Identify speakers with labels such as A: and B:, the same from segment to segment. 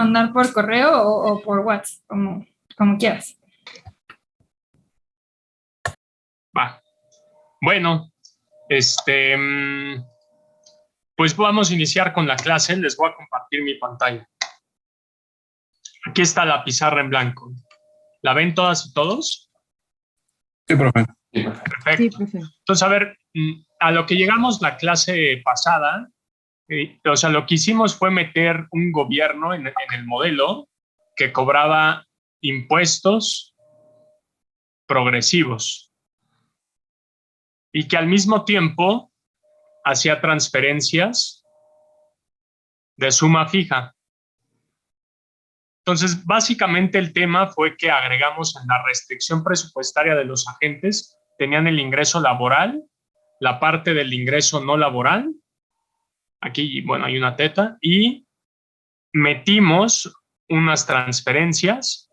A: mandar por correo o por WhatsApp, como quieras.
B: Va. Bueno, pues vamos a iniciar con la clase. Les voy a compartir mi pantalla. Aquí está la pizarra en blanco. ¿La ven todas y todos?
C: Sí, profe.
B: Perfecto.
D: Sí, profe.
B: Entonces, a ver, a lo que llegamos la clase pasada, o sea, lo que hicimos fue meter un gobierno en el modelo que cobraba impuestos progresivos y que al mismo tiempo hacía transferencias de suma fija. Entonces, básicamente el tema fue que agregamos en la restricción presupuestaria de los agentes, tenían el ingreso laboral, la parte del ingreso no laboral, aquí, bueno, hay una teta, y metimos unas transferencias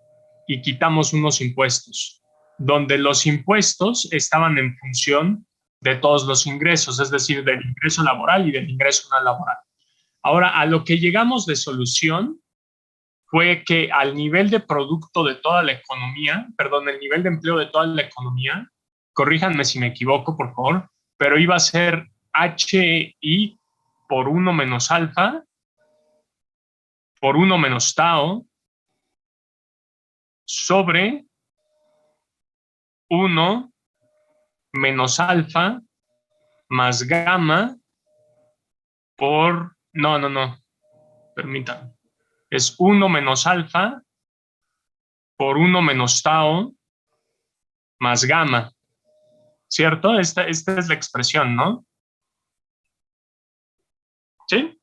B: y quitamos unos impuestos, donde los impuestos estaban en función de todos los ingresos, es decir, del ingreso laboral y del ingreso no laboral. Ahora, a lo que llegamos de solución fue que al nivel de producto de toda la economía, perdón, el nivel de empleo de toda la economía, corríjanme si me equivoco, por favor, pero iba a ser HI por 1 menos alfa, por 1 menos tau, sobre 1 menos alfa más gamma por... No, permítanme. Es 1 menos alfa por 1 menos tau más gamma. ¿Cierto? Esta es la expresión, ¿no? ¿Sí?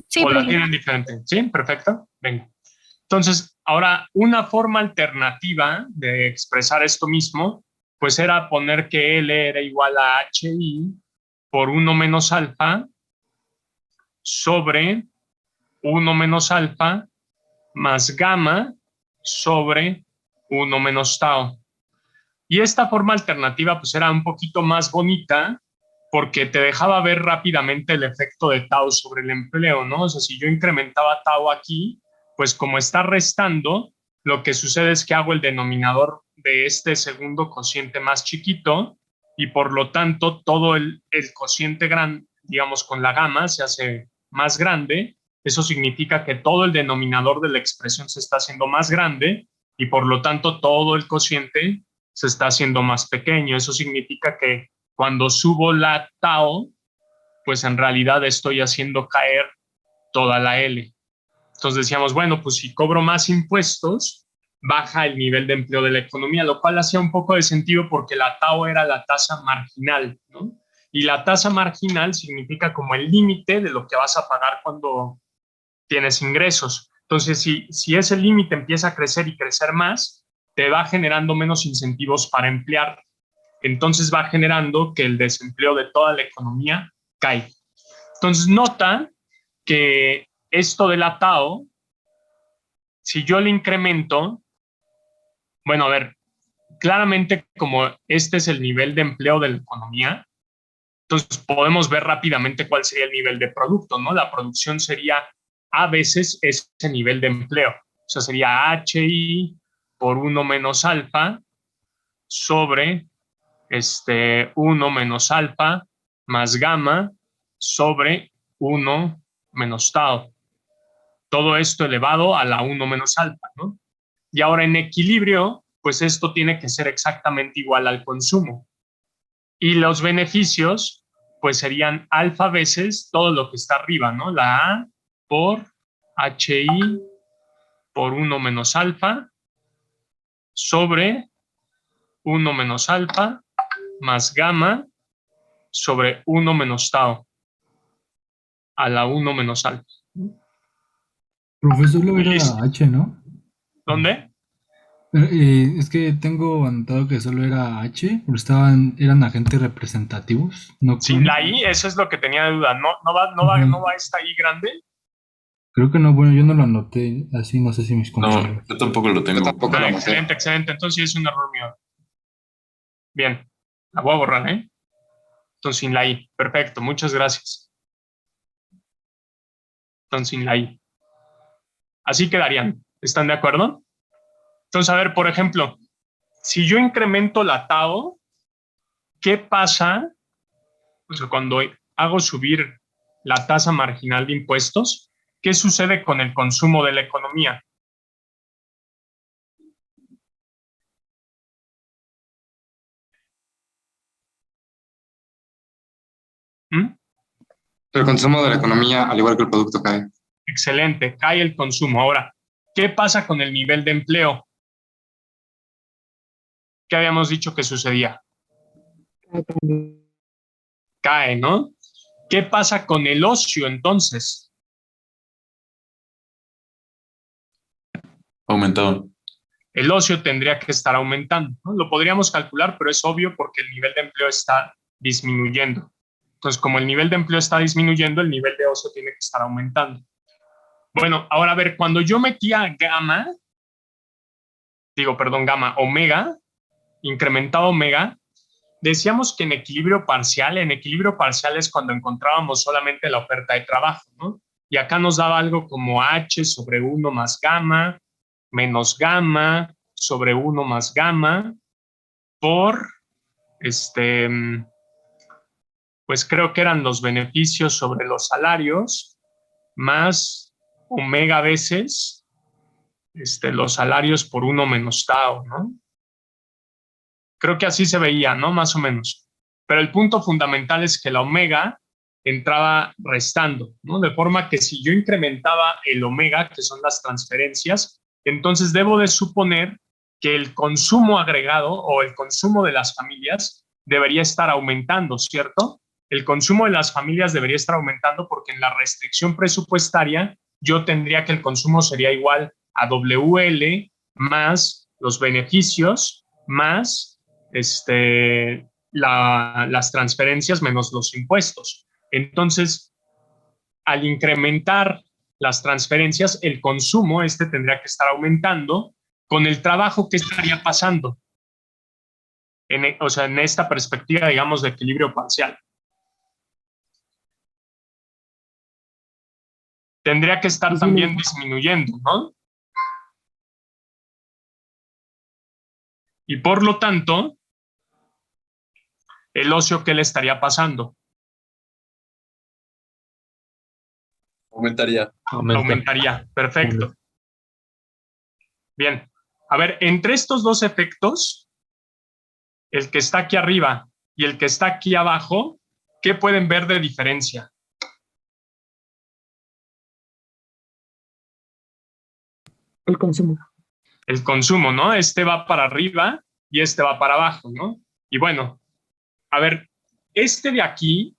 A: Sí,
B: ¿O la
A: profe.
B: tienen diferente? ¿Sí? Perfecto. Venga. Entonces, ahora, una forma alternativa de expresar esto mismo, pues era poner que L era igual a HI por 1 menos alfa sobre 1 menos alfa más gamma sobre 1 menos tau. Y esta forma alternativa pues era un poquito más bonita porque te dejaba ver rápidamente el efecto de tau sobre el empleo, ¿no? O sea, si yo incrementaba tau aquí, pues como está restando, lo que sucede es que hago el denominador de este segundo cociente más chiquito y por lo tanto todo el cociente grande, digamos con la gamma, se hace más grande. Eso significa que todo el denominador de la expresión se está haciendo más grande y por lo tanto todo el cociente se está haciendo más pequeño. Eso significa que cuando subo la tau, pues en realidad estoy haciendo caer toda la L. Entonces decíamos, bueno, pues si cobro más impuestos, baja el nivel de empleo de la economía, lo cual hacía un poco de sentido porque la tau era la tasa marginal, ¿no? Y la tasa marginal significa como el límite de lo que vas a pagar cuando tienes ingresos. Entonces, si ese límite empieza a crecer y crecer más, te va generando menos incentivos para emplear. Entonces va generando que el desempleo de toda la economía cae. Entonces nota que esto de la tau, si yo le incremento, bueno, a ver, claramente como este es el nivel de empleo de la economía, entonces podemos ver rápidamente cuál sería el nivel de producto, ¿no? La producción sería a veces ese nivel de empleo. O sea, sería HI por 1 menos alfa sobre 1 menos alfa más gamma sobre 1 menos tau. Todo esto elevado a la 1 menos alfa, ¿no? Y ahora en equilibrio, pues esto tiene que ser exactamente igual al consumo. Y los beneficios, pues serían alfa veces todo lo que está arriba, ¿no? La A por HI por 1 menos alfa sobre 1 menos alfa más gamma sobre 1 menos tau a la 1 menos alfa.
C: Profesor, lo era
B: Listo.
C: H, ¿no?
B: ¿Dónde?
C: Es que tengo anotado que solo era H, pero eran agentes representativos, no
B: Sin
C: clones.
B: la I, eso es lo que tenía de duda.
C: Ajá.
B: ¿No va esta I grande?
C: Creo que no, bueno, yo no lo anoté así, no sé si mis
E: No,
C: compañeros.
E: yo tampoco lo tengo.
B: Excelente, excelente. Entonces sí es un error mío. Bien, la voy a borrar, ¿eh? Entonces sin la I. Perfecto, muchas gracias. Entonces, sin la I. Así quedarían. ¿Están de acuerdo? Entonces, a ver, por ejemplo, si yo incremento la tau, ¿qué pasa? O sea, cuando hago subir la tasa marginal de impuestos, ¿qué sucede con el consumo de la economía? ¿Mm?
D: El consumo de la economía, al igual que el producto, cae.
B: Excelente, cae el consumo. Ahora, ¿qué pasa con el nivel de empleo? ¿Qué habíamos dicho que sucedía? Cae, ¿no? ¿Qué pasa con el ocio entonces?
E: Aumentado.
B: El ocio tendría que estar aumentando, ¿no? Lo podríamos calcular, pero es obvio porque el nivel de empleo está disminuyendo. Entonces, como el nivel de empleo está disminuyendo, el nivel de ocio tiene que estar aumentando. Bueno, ahora a ver, cuando yo metía gamma, omega, incrementado omega, decíamos que en equilibrio parcial es cuando encontrábamos solamente la oferta de trabajo, ¿no? Y acá nos daba algo como H sobre 1 más gamma, menos gamma sobre 1 más gamma, por, pues creo que eran los beneficios sobre los salarios, más omega veces los salarios por 1 menos tau, ¿no? Creo que así se veía, ¿no? Más o menos. Pero el punto fundamental es que la omega entraba restando, ¿no? De forma que si yo incrementaba el omega, que son las transferencias, entonces debo de suponer que el consumo agregado o el consumo de las familias debería estar aumentando, ¿cierto? El consumo de las familias debería estar aumentando porque en la restricción presupuestaria yo tendría que el consumo sería igual a WL más los beneficios más las transferencias menos los impuestos. Entonces, al incrementar las transferencias, el consumo tendría que estar aumentando con el trabajo que estaría pasando. O sea, en esta perspectiva, digamos, de equilibrio parcial. Tendría que estar también disminuyendo, ¿no? Y por lo tanto, el ocio, ¿qué le estaría pasando?
E: Aumentaría.
B: Aumentaría. Perfecto. Bien. A ver, entre estos dos efectos, el que está aquí arriba y el que está aquí abajo, ¿qué pueden ver de diferencia?
F: El consumo.
B: El consumo, ¿no? Este va para arriba y este va para abajo, ¿no? Y bueno, a ver, este de aquí,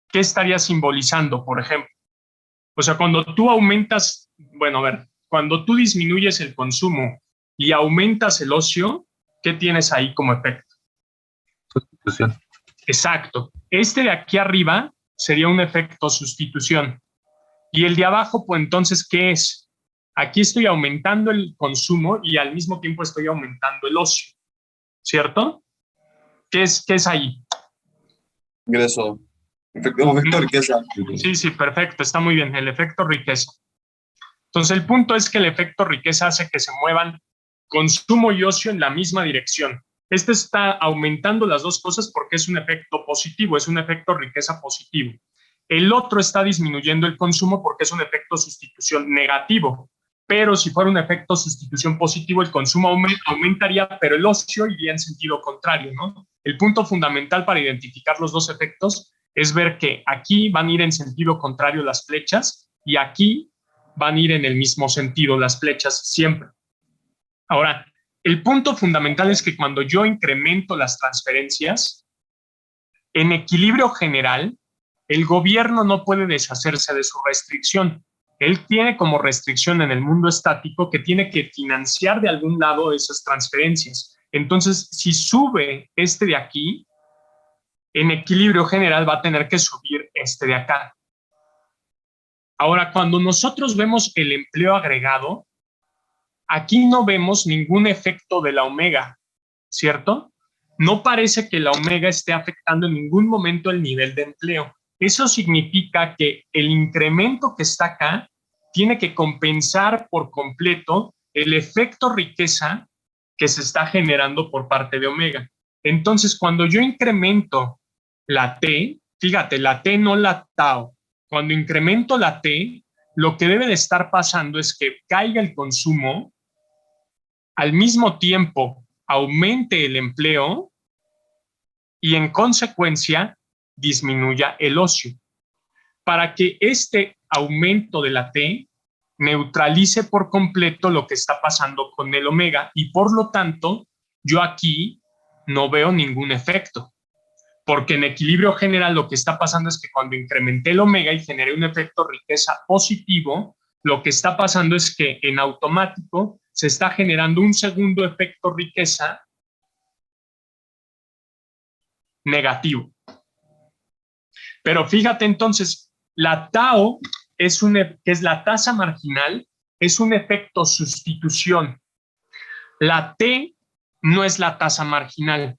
B: ¿qué estaría simbolizando, por ejemplo? O sea, cuando tú aumentas, bueno, a ver, cuando tú disminuyes el consumo y aumentas el ocio, ¿qué tienes ahí como efecto?
E: Sustitución.
B: Exacto. Este de aquí arriba sería un efecto sustitución. Y el de abajo, pues entonces, ¿qué es? Aquí estoy aumentando el consumo y al mismo tiempo estoy aumentando el ocio, ¿cierto? ¿Qué es ahí?
E: Ingreso. Efecto riqueza.
B: Sí, sí, perfecto, está muy bien, el efecto riqueza. Entonces, el punto es que el efecto riqueza hace que se muevan consumo y ocio en la misma dirección. Este está aumentando las dos cosas porque es un efecto positivo, es un efecto riqueza positivo. El otro está disminuyendo el consumo porque es un efecto sustitución negativo. Pero si fuera un efecto sustitución positivo, el consumo aumentaría, pero el ocio iría en sentido contrario, ¿no? El punto fundamental para identificar los dos efectos es ver que aquí van a ir en sentido contrario las flechas y aquí van a ir en el mismo sentido las flechas siempre. Ahora, el punto fundamental es que cuando yo incremento las transferencias, en equilibrio general, el gobierno no puede deshacerse de su restricción. Él tiene como restricción en el mundo estático que tiene que financiar de algún lado esas transferencias. Entonces, si sube este de aquí, en equilibrio general va a tener que subir este de acá. Ahora, cuando nosotros vemos el empleo agregado, aquí no vemos ningún efecto de la omega, ¿cierto? No parece que la omega esté afectando en ningún momento el nivel de empleo. Eso significa que el incremento que está acá tiene que compensar por completo el efecto riqueza que se está generando por parte de omega. Entonces, cuando yo incremento la T, fíjate, la T no la tau. Cuando incremento la T, lo que debe de estar pasando es que caiga el consumo, al mismo tiempo aumente el empleo y en consecuencia disminuya el ocio, para que este aumento de la T neutralice por completo lo que está pasando con el omega y por lo tanto yo aquí no veo ningún efecto, porque en equilibrio general lo que está pasando es que cuando incrementé el omega y generé un efecto riqueza positivo, lo que está pasando es que en automático se está generando un segundo efecto riqueza negativo. Pero fíjate entonces, la tau es que es la tasa marginal, es un efecto sustitución. La T no es la tasa marginal,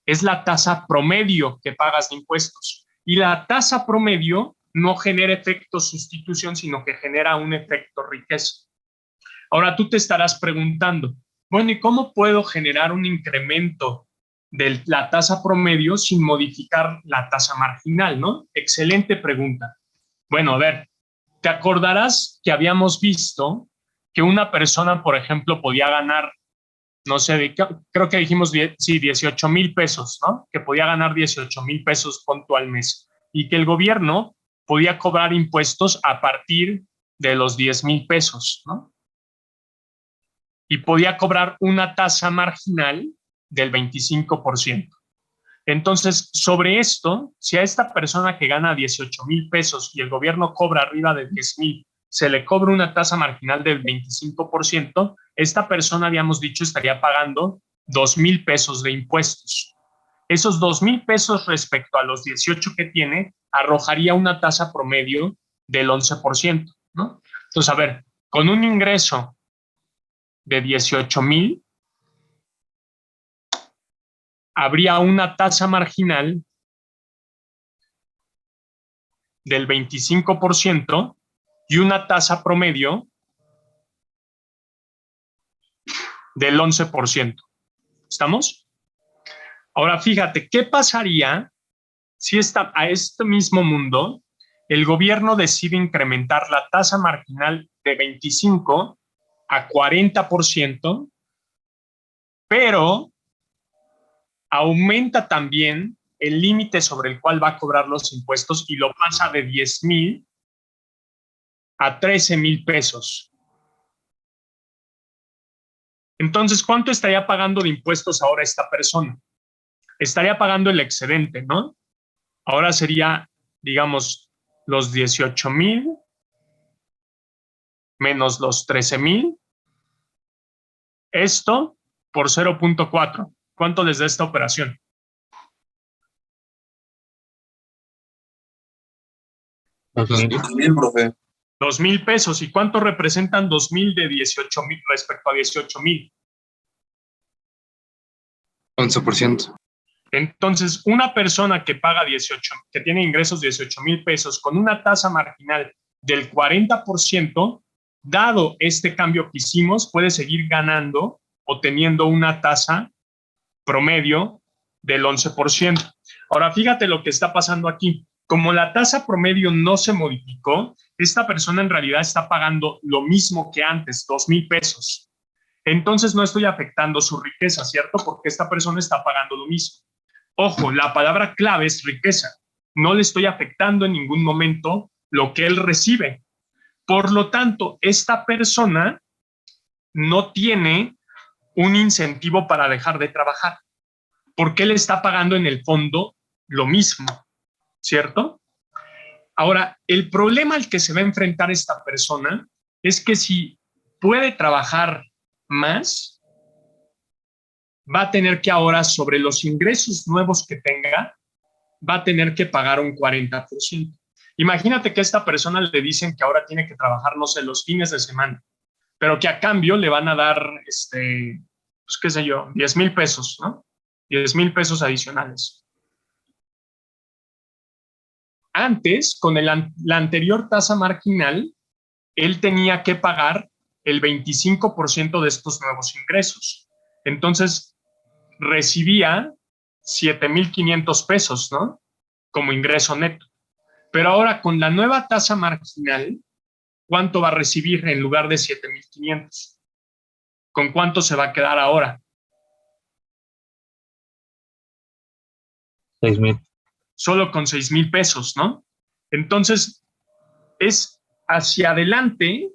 B: es la tasa promedio que pagas de impuestos. Y la tasa promedio no genera efecto sustitución, sino que genera un efecto riqueza. Ahora tú te estarás preguntando, bueno, ¿y cómo puedo generar un incremento de la tasa promedio sin modificar la tasa marginal, ¿no? Excelente pregunta. Bueno, a ver, te acordarás que habíamos visto que una persona, por ejemplo, podía ganar, no sé, creo que dijimos, sí, 18,000 pesos, ¿no? Que podía ganar 18,000 pesos punto al mes y que el gobierno podía cobrar impuestos a partir de los 10,000 pesos, ¿no? Y podía cobrar una tasa marginal del 25%. Entonces, sobre esto, si a esta persona que gana 18,000 pesos y el gobierno cobra arriba de 10,000, se le cobra una tasa marginal del 25%, esta persona, habíamos dicho, estaría pagando 2,000 pesos de impuestos. Esos 2,000 pesos respecto a los 18 que tiene, arrojaría una tasa promedio del 11%, ¿no? Entonces, a ver, con un ingreso de 18,000, habría una tasa marginal del 25% y una tasa promedio del 11%. ¿Estamos? Ahora fíjate, ¿qué pasaría si a este mismo mundo el gobierno decide incrementar la tasa marginal de 25 a 40%, pero aumenta también el límite sobre el cual va a cobrar los impuestos y lo pasa de 10,000 a 13,000 pesos? Entonces, ¿cuánto estaría pagando de impuestos ahora esta persona? Estaría pagando el excedente, ¿no? Ahora sería, digamos, los 18,000 menos los 13,000. Esto por 0.4. ¿Cuánto les da esta operación?
E: 2,000, profe.
B: 2,000 pesos. ¿Y cuánto representan 2,000 de 18,000 respecto a 18,000?
D: 11%.
B: Entonces, una persona que paga que tiene ingresos de 18,000 pesos con una tasa marginal del 40%, dado este cambio que hicimos, puede seguir ganando o teniendo una tasa promedio del 11%. Ahora, fíjate lo que está pasando aquí. Como la tasa promedio no se modificó, esta persona en realidad está pagando lo mismo que antes, 2,000 pesos. Entonces no estoy afectando su riqueza, ¿cierto? Porque esta persona está pagando lo mismo. Ojo, la palabra clave es riqueza. No le estoy afectando en ningún momento lo que él recibe. Por lo tanto, esta persona no tiene un incentivo para dejar de trabajar, porque él está pagando en el fondo lo mismo, ¿cierto? Ahora, el problema al que se va a enfrentar esta persona es que si puede trabajar más, va a tener que ahora, sobre los ingresos nuevos que tenga, va a tener que pagar un 40%. Imagínate que a esta persona le dicen que ahora tiene que trabajar, no sé, los fines de semana, pero que a cambio le van a dar, pues qué sé yo, 10,000 pesos, ¿no? 10,000 pesos adicionales. Antes, con la anterior tasa marginal, él tenía que pagar el 25% de estos nuevos ingresos. Entonces, recibía 7,500 pesos, ¿no? Como ingreso neto. Pero ahora, con la nueva tasa marginal, ¿cuánto va a recibir en lugar de 7,500? ¿Con cuánto se va a quedar ahora?
E: 6,000.
B: Solo con 6,000 pesos, ¿no? Entonces, es hacia adelante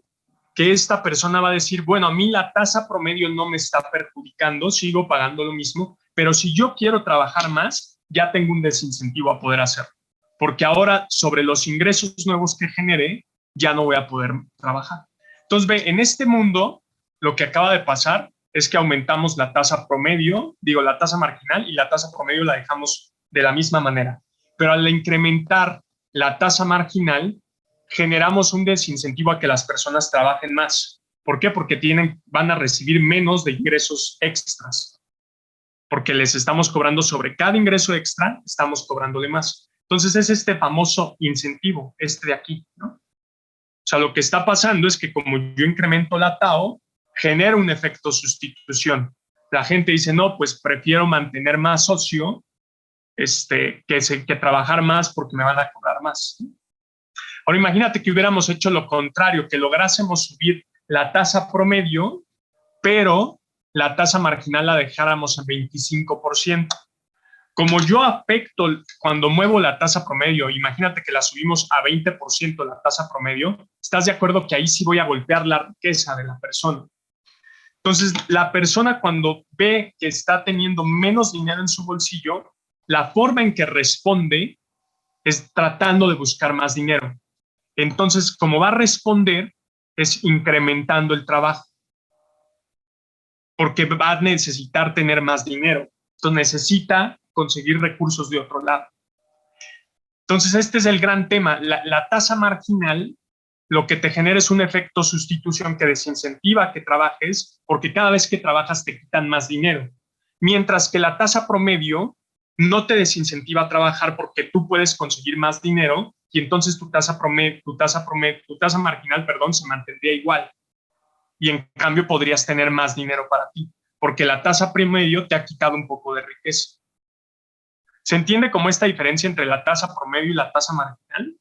B: que esta persona va a decir, bueno, a mí la tasa promedio no me está perjudicando, sigo pagando lo mismo, pero si yo quiero trabajar más, ya tengo un desincentivo a poder hacerlo, porque ahora sobre los ingresos nuevos que genere, ya no voy a poder trabajar. Entonces, ve, en este mundo, lo que acaba de pasar es que aumentamos la tasa promedio, digo, la tasa marginal, y la tasa promedio la dejamos de la misma manera. Pero al incrementar la tasa marginal, generamos un desincentivo a que las personas trabajen más. ¿Por qué? Porque van a recibir menos de ingresos extras. Porque les estamos cobrando sobre cada ingreso extra, estamos cobrándole más. Entonces es este famoso incentivo, este de aquí, ¿no? O sea, lo que está pasando es que como yo incremento la TAO, genera un efecto sustitución. La gente dice, no, pues prefiero mantener más socio que trabajar más porque me van a cobrar más. Ahora imagínate que hubiéramos hecho lo contrario, que lográsemos subir la tasa promedio, pero la tasa marginal la dejáramos en 25%. Como yo afecto cuando muevo la tasa promedio, imagínate que la subimos a 20% la tasa promedio, ¿estás de acuerdo que ahí sí voy a golpear la riqueza de la persona? Entonces, la persona cuando ve que está teniendo menos dinero en su bolsillo, la forma en que responde es tratando de buscar más dinero. Entonces, como va a responder, es incrementando el trabajo, porque va a necesitar tener más dinero. Entonces, necesita conseguir recursos de otro lado. Entonces, este es el gran tema. La tasa marginal lo que te genera es un efecto sustitución que desincentiva que trabajes, porque cada vez que trabajas te quitan más dinero. Mientras que la tasa promedio no te desincentiva a trabajar porque tú puedes conseguir más dinero y entonces tu tasa marginal, se mantendría igual. Y en cambio podrías tener más dinero para ti, porque la tasa promedio te ha quitado un poco de riqueza. ¿Se entiende cómo esta diferencia entre la tasa promedio y la tasa marginal?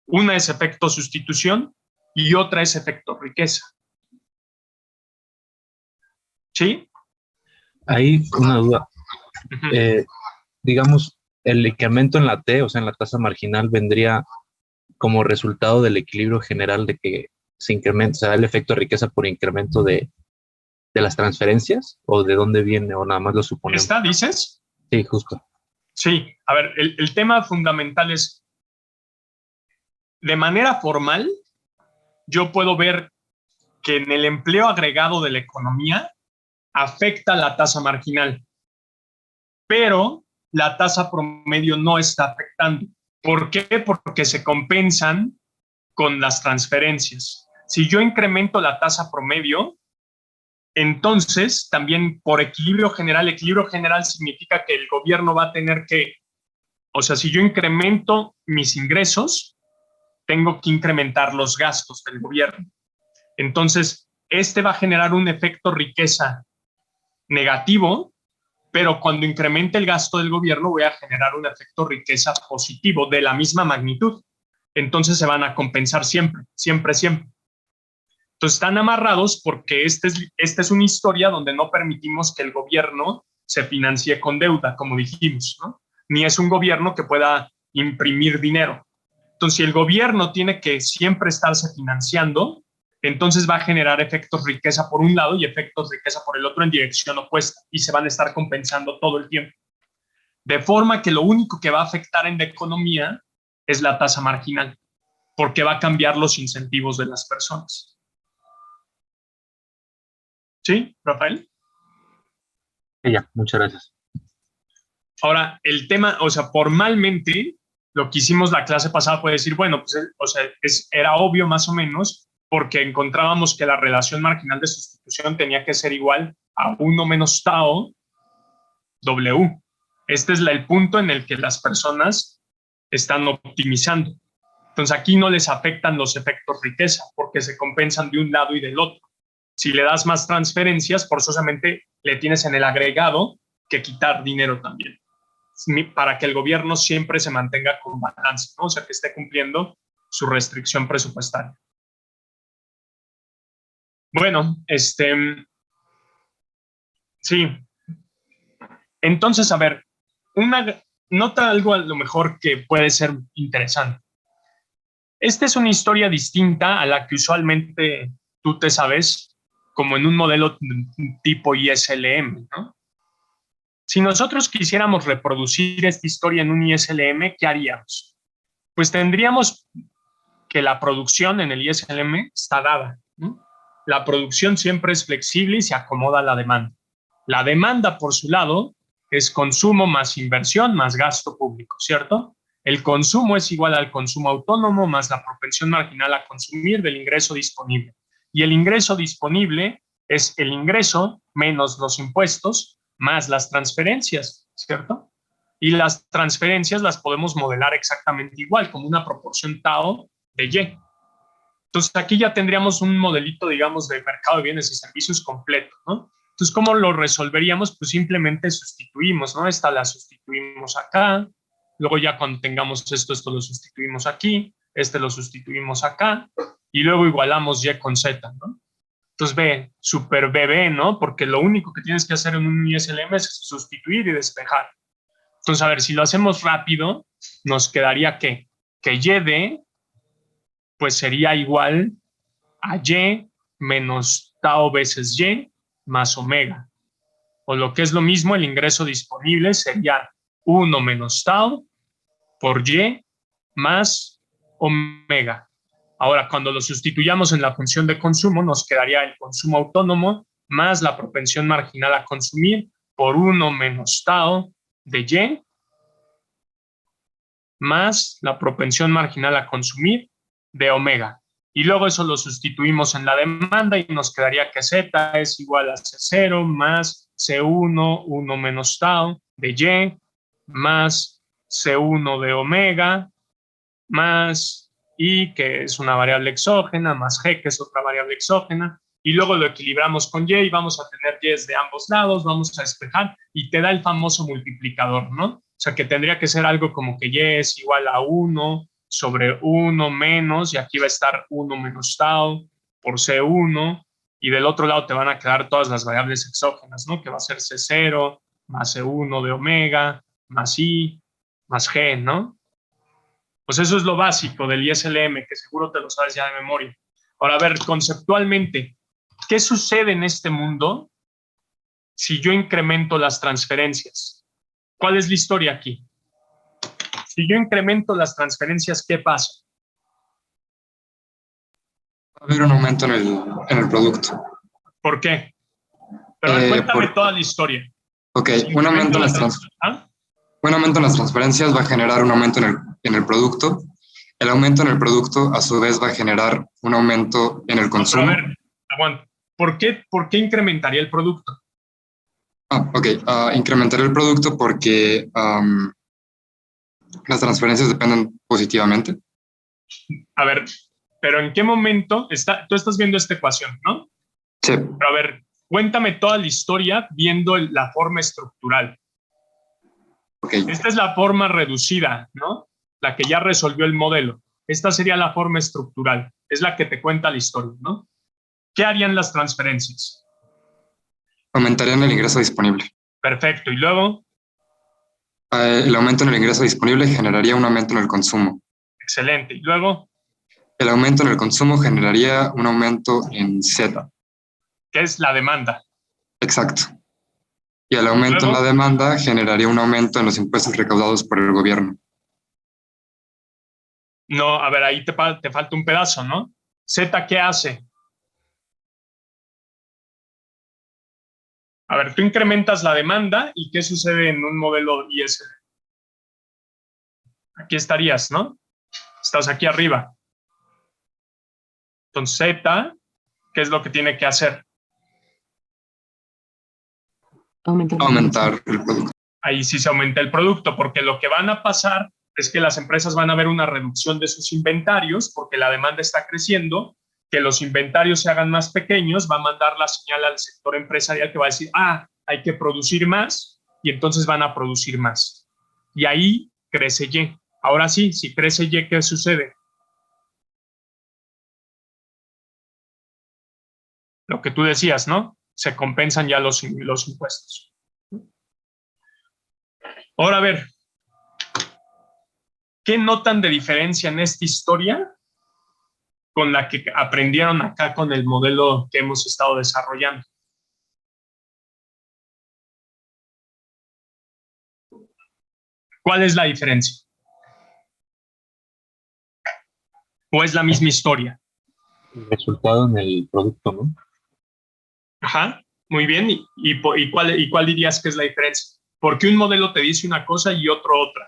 B: Una es efecto sustitución y otra es efecto riqueza. ¿Sí?
E: Hay una duda.
B: Uh-huh.
E: Digamos, el incremento en la T, o sea, en la tasa marginal, vendría como resultado del equilibrio general de que se incrementa, se da el efecto de riqueza por incremento de las transferencias, o de dónde viene, o nada más lo suponemos.
B: ¿Esta dices?
E: Sí, justo.
B: Sí, a ver, el tema fundamental es, de manera formal, yo puedo ver que en el empleo agregado de la economía afecta la tasa marginal, pero la tasa promedio no está afectando. ¿Por qué? Porque se compensan con las transferencias. Si yo incremento la tasa promedio, entonces también por equilibrio general significa que el gobierno va a tener que, o sea, si yo incremento mis ingresos, tengo que incrementar los gastos del gobierno. Entonces, va a generar un efecto riqueza negativo, pero cuando incremente el gasto del gobierno voy a generar un efecto riqueza positivo de la misma magnitud. Entonces se van a compensar siempre. Entonces están amarrados porque esta es una historia donde no permitimos que el gobierno se financie con deuda, como dijimos, ¿no? Ni es un gobierno que pueda imprimir dinero. Entonces, si el gobierno tiene que siempre estarse financiando, entonces va a generar efectos riqueza por un lado y efectos riqueza por el otro en dirección opuesta y se van a estar compensando todo el tiempo. De forma que lo único que va a afectar en la economía es la tasa marginal, porque va a cambiar los incentivos de las personas. ¿Sí, Rafael?
E: Ya, muchas gracias.
B: Ahora, el tema, o sea, formalmente, lo que hicimos la clase pasada fue decir, bueno, pues, o sea, era obvio más o menos, porque encontrábamos que la relación marginal de sustitución tenía que ser igual a 1 menos tau W. Este es el punto en el que las personas están optimizando. Entonces aquí no les afectan los efectos riqueza porque se compensan de un lado y del otro. Si le das más transferencias, forzosamente le tienes en el agregado que quitar dinero también, para que el gobierno siempre se mantenga con balance, ¿no? O sea, que esté cumpliendo su restricción presupuestaria. Bueno, sí. Entonces, a ver, nota algo a lo mejor que puede ser interesante. Esta es una historia distinta a la que usualmente tú te sabes, como en un modelo tipo ISLM, ¿no? Si nosotros quisiéramos reproducir esta historia en un ISLM, ¿qué haríamos? Pues tendríamos que la producción en el ISLM está dada, ¿no? La producción siempre es flexible y se acomoda a la demanda. La demanda, por su lado, es consumo más inversión más gasto público, ¿cierto? El consumo es igual al consumo autónomo más la propensión marginal a consumir del ingreso disponible. Y el ingreso disponible es el ingreso menos los impuestos más las transferencias, ¿cierto? Y las transferencias las podemos modelar exactamente igual, como una proporción tau de Y. Entonces aquí ya tendríamos un modelito, digamos, de mercado de bienes y servicios completo, ¿no? Entonces, ¿cómo lo resolveríamos? Pues simplemente sustituimos, ¿no? Esta la sustituimos acá, luego ya cuando tengamos esto lo sustituimos aquí, lo sustituimos acá, y luego igualamos Y con Z, ¿no? Entonces, ve, super bebé, ¿no? Porque lo único que tienes que hacer en un ISLM es sustituir y despejar. Entonces, a ver, si lo hacemos rápido, nos quedaría que Y de, pues sería igual a Y menos tau veces Y más omega. O lo que es lo mismo, el ingreso disponible sería 1 menos tau por Y más omega. Ahora, cuando lo sustituyamos en la función de consumo, nos quedaría el consumo autónomo más la propensión marginal a consumir por 1 menos tau de Y más la propensión marginal a consumir de omega. Y luego eso lo sustituimos en la demanda y nos quedaría que Z es igual a C0 más C1, 1 menos tau de Y, más C1 de omega, más I, que es una variable exógena, más G, que es otra variable exógena, y luego lo equilibramos con Y y vamos a tener Y de ambos lados, vamos a despejar y te da el famoso multiplicador, ¿no? O sea, que tendría que ser algo como que Y es igual a 1 sobre 1 menos, y aquí va a estar 1 menos tau por C1, y del otro lado te van a quedar todas las variables exógenas, ¿no? Que va a ser C0 más C1 de omega, más I, más G, ¿no? Pues eso es lo básico del ISLM, que seguro te lo sabes ya de memoria. Ahora, a ver, conceptualmente, ¿qué sucede en este mundo si yo incremento las transferencias? ¿Cuál es la historia aquí? Si yo incremento las transferencias, ¿qué pasa?
D: Va a haber un aumento en el producto.
B: ¿Por qué? Pero cuéntame toda la historia.
D: Ok,
B: Si
D: un aumento en
B: ¿Ah?
D: un aumento en las transferencias va a generar un aumento en el producto. El aumento en el producto, a su vez, va a generar un aumento en el consumo.
B: Pero a ver, aguanta. ¿Por qué incrementaría el producto?
D: Ok, incrementaré el producto porque las transferencias dependen positivamente.
B: A ver, pero ¿en qué momento tú estás viendo esta ecuación, ¿no?
D: Sí.
B: Pero a ver, cuéntame toda la historia viendo la forma estructural.
D: Okay.
B: Esta es la forma reducida, ¿no? La que ya resolvió el modelo. Esta sería la forma estructural. Es la que te cuenta la historia, ¿no? ¿Qué harían las transferencias?
D: Aumentarían el ingreso disponible.
B: Perfecto. ¿Y luego?
D: El aumento en el ingreso disponible generaría un aumento en el consumo.
B: Excelente. ¿Y luego?
D: El aumento en el consumo generaría un aumento en Z.
B: ¿Qué es la demanda?
D: Exacto. Y el aumento en la demanda generaría un aumento en los impuestos recaudados por el gobierno.
B: No, a ver, ahí te falta un pedazo, ¿no? Z, ¿qué hace? A ver, tú incrementas la demanda y ¿qué sucede en un modelo ISL? Aquí estarías, ¿no? Estás aquí arriba. Entonces, Z, ¿qué es lo que tiene que hacer?
F: Aumentar
D: el producto.
B: Ahí sí se aumenta el producto, porque lo que van a pasar es que las empresas van a ver una reducción de sus inventarios porque la demanda está creciendo, que los inventarios se hagan más pequeños, va a mandar la señal al sector empresarial que va a decir, hay que producir más, y entonces van a producir más. Y ahí crece Y. Ahora sí, si crece Y, ¿qué sucede? Lo que tú decías, ¿no? Se compensan ya los impuestos. Ahora, a ver, ¿qué notan de diferencia en esta historia con la que aprendieron acá con el modelo que hemos estado desarrollando? ¿Cuál es la diferencia? ¿O es la misma historia?
E: El resultado en el producto, ¿no?
B: Ajá, muy bien. ¿Y cuál dirías que es la diferencia? ¿Por qué un modelo te dice una cosa y otro otra?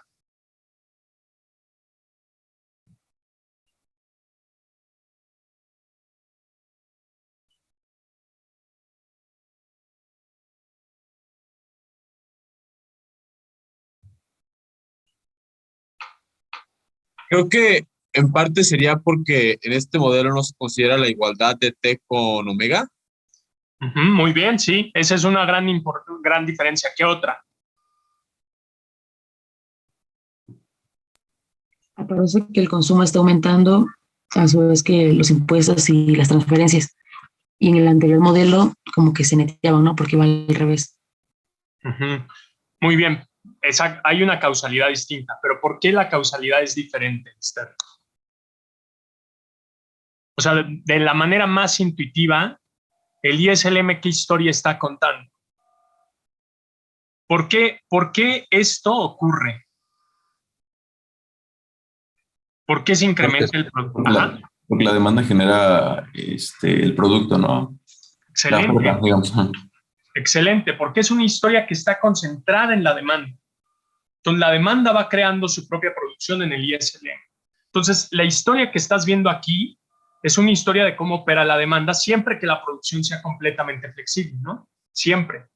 G: Creo que en parte sería porque en este modelo no se considera la igualdad de T con omega.
B: Muy bien, sí. Esa es una gran diferencia. ¿Qué otra?
F: Parece que el consumo está aumentando a su vez que los impuestos y las transferencias. Y en el anterior modelo como que se neteaban, ¿no? Porque va al revés.
B: Muy bien. Hay una causalidad distinta, pero ¿por qué la causalidad es diferente, Esther? O sea, de la manera más intuitiva, el ISLM, ¿qué historia está contando? ¿Por qué esto ocurre? ¿Por qué se incrementa el producto?
H: Porque la demanda genera el producto, ¿no?
B: Excelente.
H: La oferta, digamos.
B: Excelente, porque es una historia que está concentrada en la demanda. Entonces, la demanda va creando su propia producción en el ISLM. Entonces, la historia que estás viendo aquí es una historia de cómo opera la demanda siempre que la producción sea completamente flexible, ¿no? Siempre.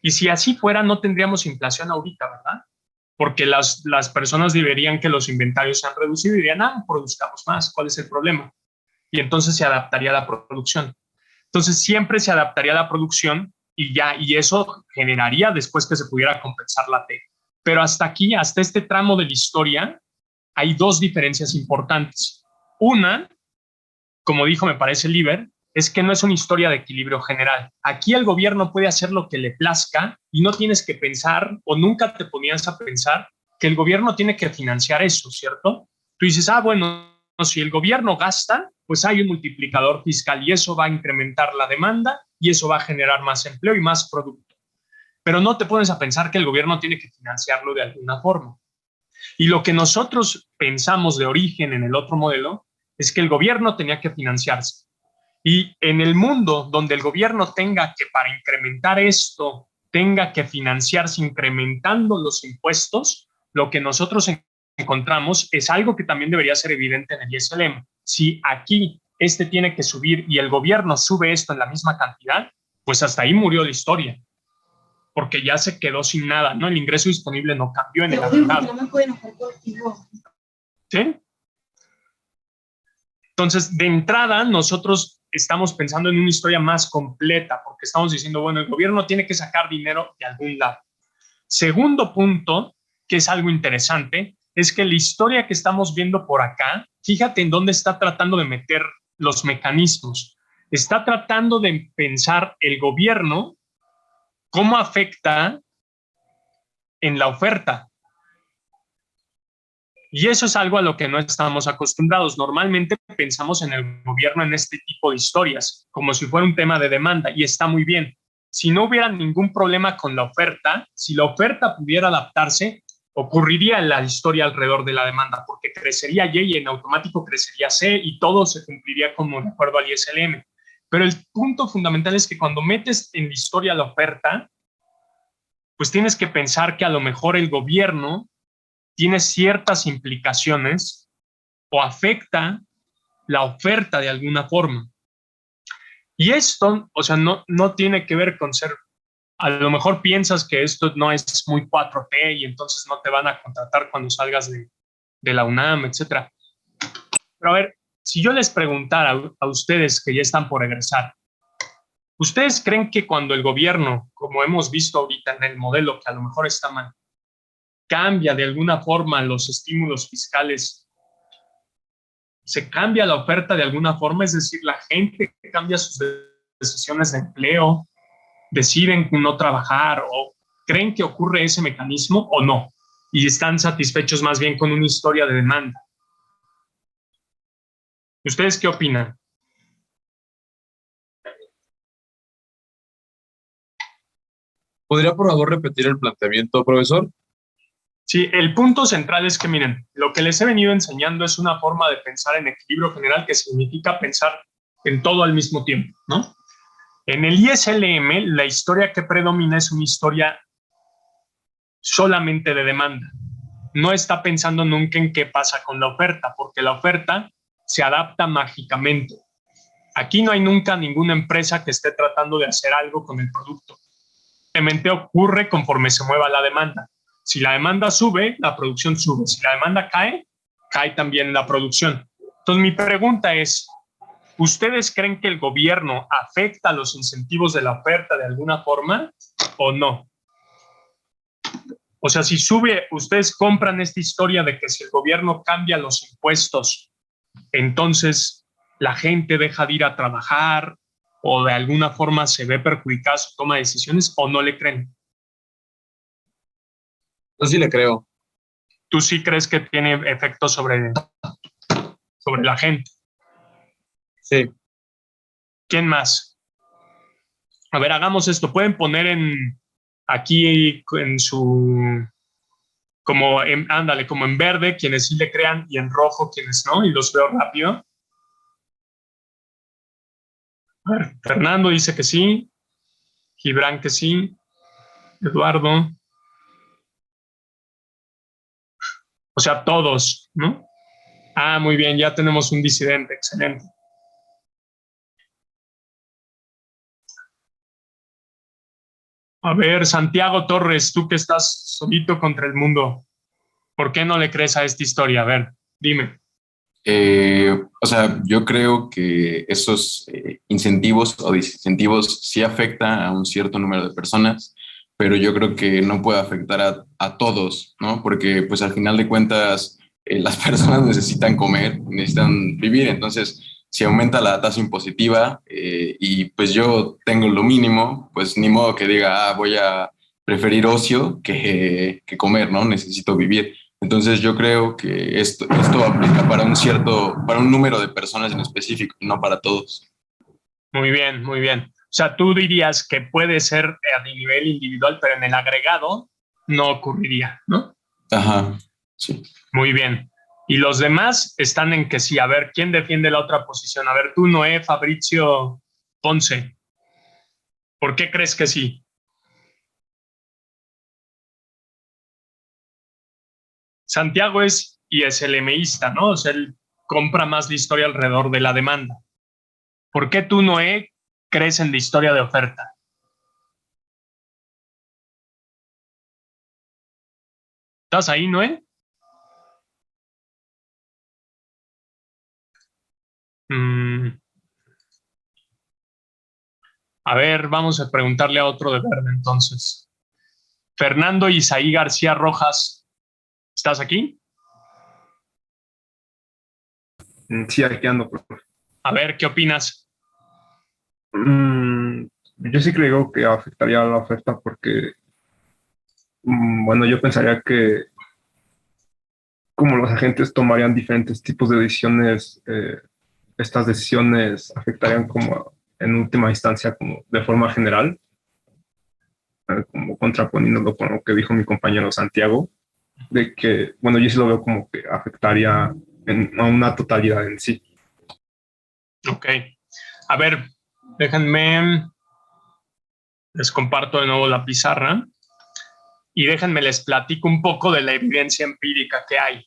B: Y si así fuera, no tendríamos inflación ahorita, ¿verdad? Porque las personas dirían que los inventarios se han reducido y dirían, produzcamos más, ¿cuál es el problema? Y entonces se adaptaría a la producción. Entonces, siempre se adaptaría a la producción y eso generaría después que se pudiera compensar la T. Pero hasta aquí, hasta este tramo de la historia, hay dos diferencias importantes. Una, como dijo, me parece Liber, es que no es una historia de equilibrio general. Aquí el gobierno puede hacer lo que le plazca y no tienes que pensar, o nunca te ponías a pensar, que el gobierno tiene que financiar eso, ¿cierto? Tú dices, bueno, si el gobierno gasta, pues hay un multiplicador fiscal y eso va a incrementar la demanda y eso va a generar más empleo y más producto. Pero no te pones a pensar que el gobierno tiene que financiarlo de alguna forma. Y lo que nosotros pensamos de origen en el otro modelo es que el gobierno tenía que financiarse. Y en el mundo donde el gobierno tenga que, para incrementar esto, tenga que financiarse incrementando los impuestos, lo que nosotros encontramos es algo que también debería ser evidente en el ISLM. Si aquí tiene que subir y el gobierno sube esto en la misma cantidad, pues hasta ahí murió la historia, porque ya se quedó sin nada, ¿no? El ingreso disponible no cambió en el agregado. ¿Sí? Entonces, de entrada, nosotros estamos pensando en una historia más completa, porque estamos diciendo, bueno, el gobierno tiene que sacar dinero de algún lado. Segundo punto, que es algo interesante, es que la historia que estamos viendo por acá, fíjate en dónde está tratando de meter los mecanismos. Está tratando de pensar el gobierno cómo afecta en la oferta. Y eso es algo a lo que no estamos acostumbrados. Normalmente pensamos en el gobierno en este tipo de historias, como si fuera un tema de demanda, y está muy bien. Si no hubiera ningún problema con la oferta, si la oferta pudiera adaptarse, ocurriría la historia alrededor de la demanda, porque crecería Y y en automático crecería C y todo se cumpliría como de acuerdo al ISLM. Pero el punto fundamental es que cuando metes en la historia la oferta, pues tienes que pensar que a lo mejor el gobierno tiene ciertas implicaciones o afecta la oferta de alguna forma. Y esto, o sea, no tiene que ver con ser, a lo mejor piensas que esto no es muy 4T y entonces no te van a contratar cuando salgas de de la UNAM, etcétera. Pero a ver, si yo les preguntara a ustedes que ya están por egresar, ¿ustedes creen que cuando el gobierno, como hemos visto ahorita en el modelo, que a lo mejor está mal, cambia de alguna forma los estímulos fiscales, se cambia la oferta de alguna forma? Es decir, la gente cambia sus decisiones de empleo, deciden no trabajar, o creen que ocurre ese mecanismo o no, y están satisfechos más bien con una historia de demanda. ¿Ustedes qué opinan?
G: ¿Podría por favor repetir el planteamiento, profesor?
B: Sí, el punto central es que, miren, lo que les he venido enseñando es una forma de pensar en equilibrio general, que significa pensar en todo al mismo tiempo, ¿no? En el ISLM, la historia que predomina es una historia solamente de demanda. No está pensando nunca en qué pasa con la oferta, porque la oferta se adapta mágicamente. Aquí no hay nunca ninguna empresa que esté tratando de hacer algo con el producto. Simplemente ocurre conforme se mueva la demanda. Si la demanda sube, la producción sube. Si la demanda cae, cae también la producción. Entonces, mi pregunta es, ¿ustedes creen que el gobierno afecta los incentivos de la oferta de alguna forma o no? O sea, si sube, ¿ustedes compran esta historia de que si el gobierno cambia los impuestos, entonces la gente deja de ir a trabajar o de alguna forma se ve perjudicada su toma de decisiones, o no le creen?
G: Yo sí le creo.
B: ¿Tú sí crees que tiene efecto sobre la gente?
G: Sí.
B: ¿Quién más? A ver, hagamos esto. Pueden poner aquí en su, ándale, como en verde quienes sí le crean y en rojo quienes no, y los veo rápido. A ver, Fernando dice que sí, Gibran que sí, Eduardo. O sea, todos, ¿no? Ah, muy bien, ya tenemos un disidente, excelente. A ver, Santiago Torres, tú que estás solito contra el mundo, ¿por qué no le crees a esta historia? A ver, dime.
H: O sea, yo creo que esos incentivos o desincentivos sí afectan a un cierto número de personas, pero yo creo que no puede afectar a todos, ¿no? Porque pues al final de cuentas las personas necesitan comer, necesitan vivir, entonces si aumenta la tasa impositiva y pues yo tengo lo mínimo, pues ni modo que diga, voy a preferir ocio que comer, ¿no? Necesito vivir. Entonces yo creo que esto aplica para un número de personas en específico, no para todos.
B: Muy bien, muy bien. O sea, tú dirías que puede ser a nivel individual, pero en el agregado no ocurriría, ¿no?
H: Ajá, sí.
B: Muy bien. Y los demás están en que sí. A ver, ¿quién defiende la otra posición? A ver, tú, Noé, Fabricio, Ponce. ¿Por qué crees que sí? Santiago es ISLMista, ¿no? O sea, él compra más la historia alrededor de la demanda. ¿Por qué tú, Noé, crees en la historia de oferta? ¿Estás ahí, Noé? A ver, vamos a preguntarle a otro de verde entonces. Fernando Isaí García Rojas, ¿estás aquí?
I: Sí, aquí ando, profe.
B: A ver, ¿qué opinas?
I: Yo sí creo que afectaría a la oferta porque, bueno, yo pensaría que como los agentes tomarían diferentes tipos de decisiones, estas decisiones afectarían como en última instancia como de forma general, como contraponiéndolo con lo que dijo mi compañero Santiago, de que, bueno, yo sí lo veo como que afectaría a una totalidad en sí.
B: Ok. A ver, déjenme, les comparto de nuevo la pizarra y déjenme les platico un poco de la evidencia empírica que hay.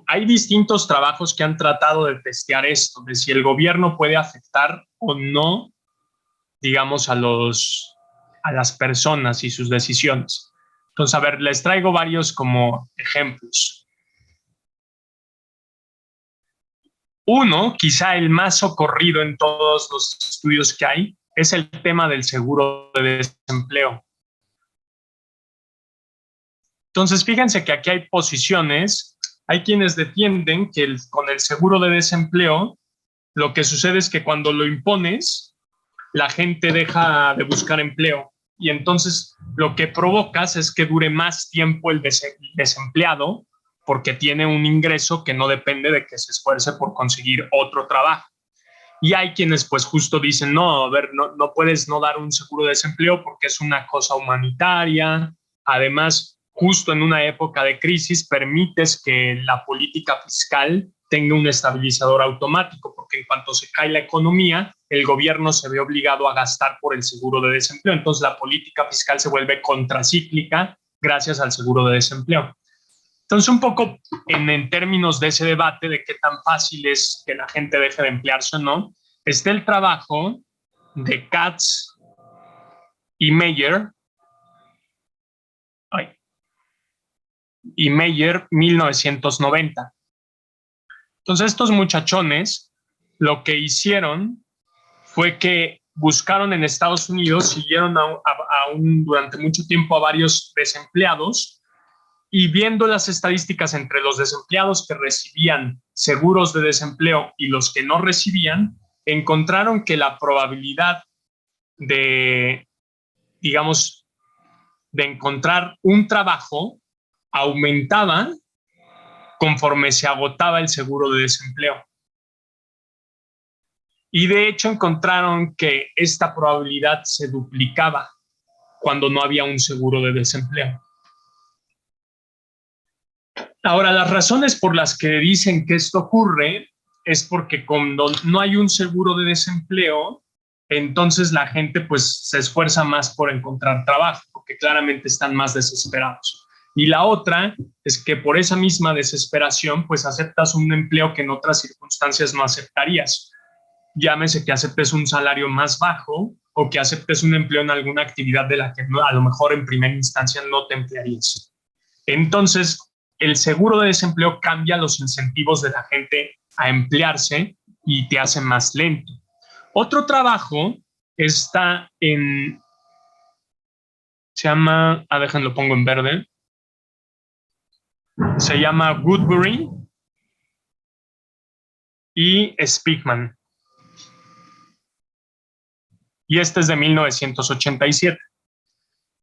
B: Hay distintos trabajos que han tratado de testear esto, de si el gobierno puede afectar o no, digamos, a las personas y sus decisiones. Entonces, a ver, les traigo varios como ejemplos. Uno, quizá el más socorrido en todos los estudios que hay, es el tema del seguro de desempleo. Entonces, fíjense que aquí hay posiciones, hay quienes defienden que con el seguro de desempleo, lo que sucede es que cuando lo impones, la gente deja de buscar empleo y entonces lo que provocas es que dure más tiempo el desempleado porque tiene un ingreso que no depende de que se esfuerce por conseguir otro trabajo. Y hay quienes pues justo dicen, no, a ver, no puedes no dar un seguro de desempleo porque es una cosa humanitaria. Además, justo en una época de crisis, permites que la política fiscal tenga un estabilizador automático, porque en cuanto se cae la economía, el gobierno se ve obligado a gastar por el seguro de desempleo. Entonces, la política fiscal se vuelve contracíclica gracias al seguro de desempleo. Entonces, un poco en términos de ese debate de qué tan fácil es que la gente deje de emplearse o no, está el trabajo de Katz y Meyer, 1990. Entonces, estos muchachones lo que hicieron fue que buscaron en Estados Unidos, siguieron durante mucho tiempo a varios desempleados y viendo las estadísticas entre los desempleados que recibían seguros de desempleo y los que no recibían, encontraron que la probabilidad de, digamos, de encontrar un trabajo aumentaba conforme se agotaba el seguro de desempleo. Y de hecho encontraron que esta probabilidad se duplicaba cuando no había un seguro de desempleo. Ahora, las razones por las que dicen que esto ocurre es porque cuando no hay un seguro de desempleo, entonces la gente pues se esfuerza más por encontrar trabajo, porque claramente están más desesperados. Y la otra es que por esa misma desesperación pues aceptas un empleo que en otras circunstancias no aceptarías. Llámese que aceptes un salario más bajo o que aceptes un empleo en alguna actividad de la que a lo mejor en primera instancia no te emplearías. Entonces, el seguro de desempleo cambia los incentivos de la gente a emplearse y te hace más lento. Otro trabajo está se llama, déjenlo pongo en verde, se llama Woodbury y Speakman. Y este es de 1987.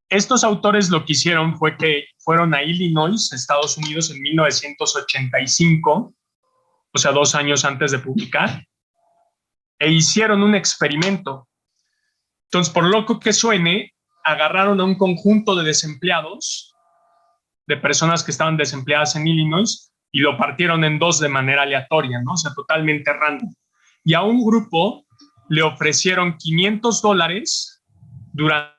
B: Estos autores lo que hicieron fue que fueron a Illinois, Estados Unidos, en 1985, o sea, 2 años antes de publicar, e hicieron un experimento. Entonces, por loco que suene, agarraron a un conjunto de desempleados, de personas que estaban desempleadas en Illinois, y lo partieron en 2 de manera aleatoria, ¿no? O sea, totalmente random. Y a un grupo le ofrecieron $500 durante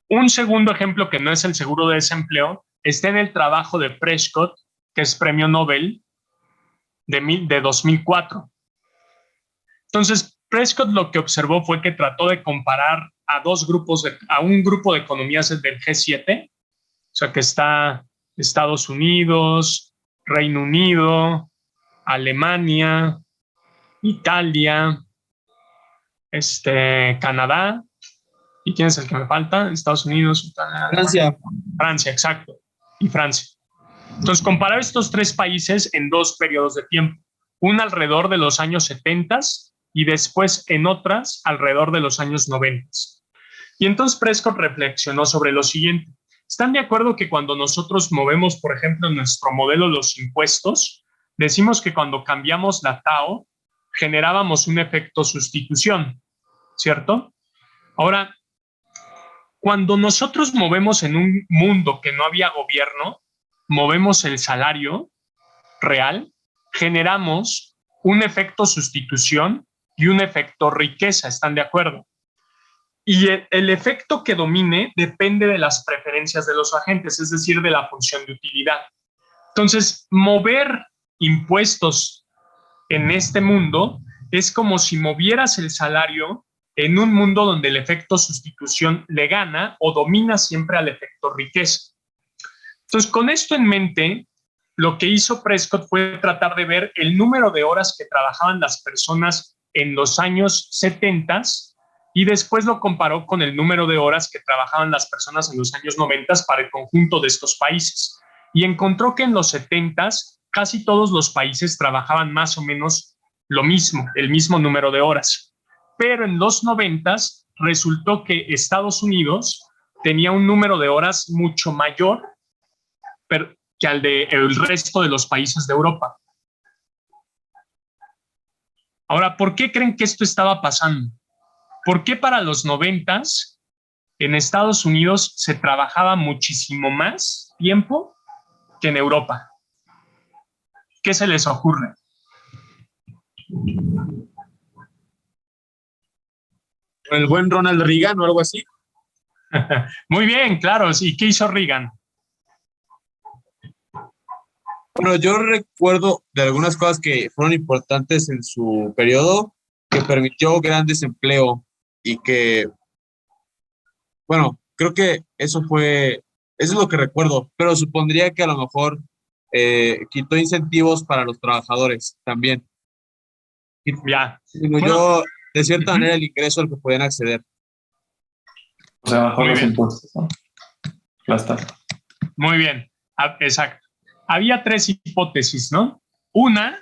B: un segundo ejemplo que no es el seguro de desempleo, está en el trabajo de Prescott, que es premio Nobel de 2004. Entonces, Prescott lo que observó fue que trató de comparar a un grupo de economías del G7, o sea, que está Estados Unidos, Reino Unido, Alemania, Italia, Canadá. ¿Y quién es el que me falta? Estados Unidos,
G: Francia.
B: Francia, exacto. Y Francia. Entonces, comparar estos tres países en dos periodos de tiempo. Una alrededor de los años 70 y después en otras alrededor de los años 90. Y entonces Prescott reflexionó sobre lo siguiente. ¿Están de acuerdo que cuando nosotros movemos, por ejemplo, en nuestro modelo los impuestos, decimos que cuando cambiamos la TAO, generábamos un efecto sustitución, ¿cierto? Ahora, cuando nosotros movemos en un mundo que no había gobierno, movemos el salario real, generamos un efecto sustitución y un efecto riqueza, ¿están de acuerdo? Y el efecto que domine depende de las preferencias de los agentes, es decir, de la función de utilidad. Entonces, mover impuestos en este mundo es como si movieras el salario en un mundo donde el efecto sustitución le gana o domina siempre al efecto riqueza. Entonces, con esto en mente, lo que hizo Prescott fue tratar de ver el número de horas que trabajaban las personas en los años 70 y después lo comparó con el número de horas que trabajaban las personas en los años 90 para el conjunto de estos países. Y encontró que en los 70 casi todos los países trabajaban más o menos lo mismo, el mismo número de horas. Pero en los 90 resultó que Estados Unidos tenía un número de horas mucho mayor que al del resto de los países de Europa. Ahora, ¿por qué creen que esto estaba pasando? ¿Por qué para los 90 en Estados Unidos se trabajaba muchísimo más tiempo que en Europa? ¿Qué se les ocurre?
G: El buen Ronald Reagan o algo así.
B: Muy bien, claro. ¿Y qué hizo Reagan?
G: Bueno, yo recuerdo de algunas cosas que fueron importantes en su periodo, que permitió gran desempleo y que, bueno, creo que eso es lo que recuerdo, pero supondría que a lo mejor quitó incentivos para los trabajadores también.
B: Ya.
G: Disminuyó de cierta manera el ingreso al que podían acceder.
H: O sea, bajó
B: Muy
H: los
B: bien.
H: impuestos, ¿no? Las tasas.
B: Muy bien, exacto. Había tres hipótesis, ¿no? Una,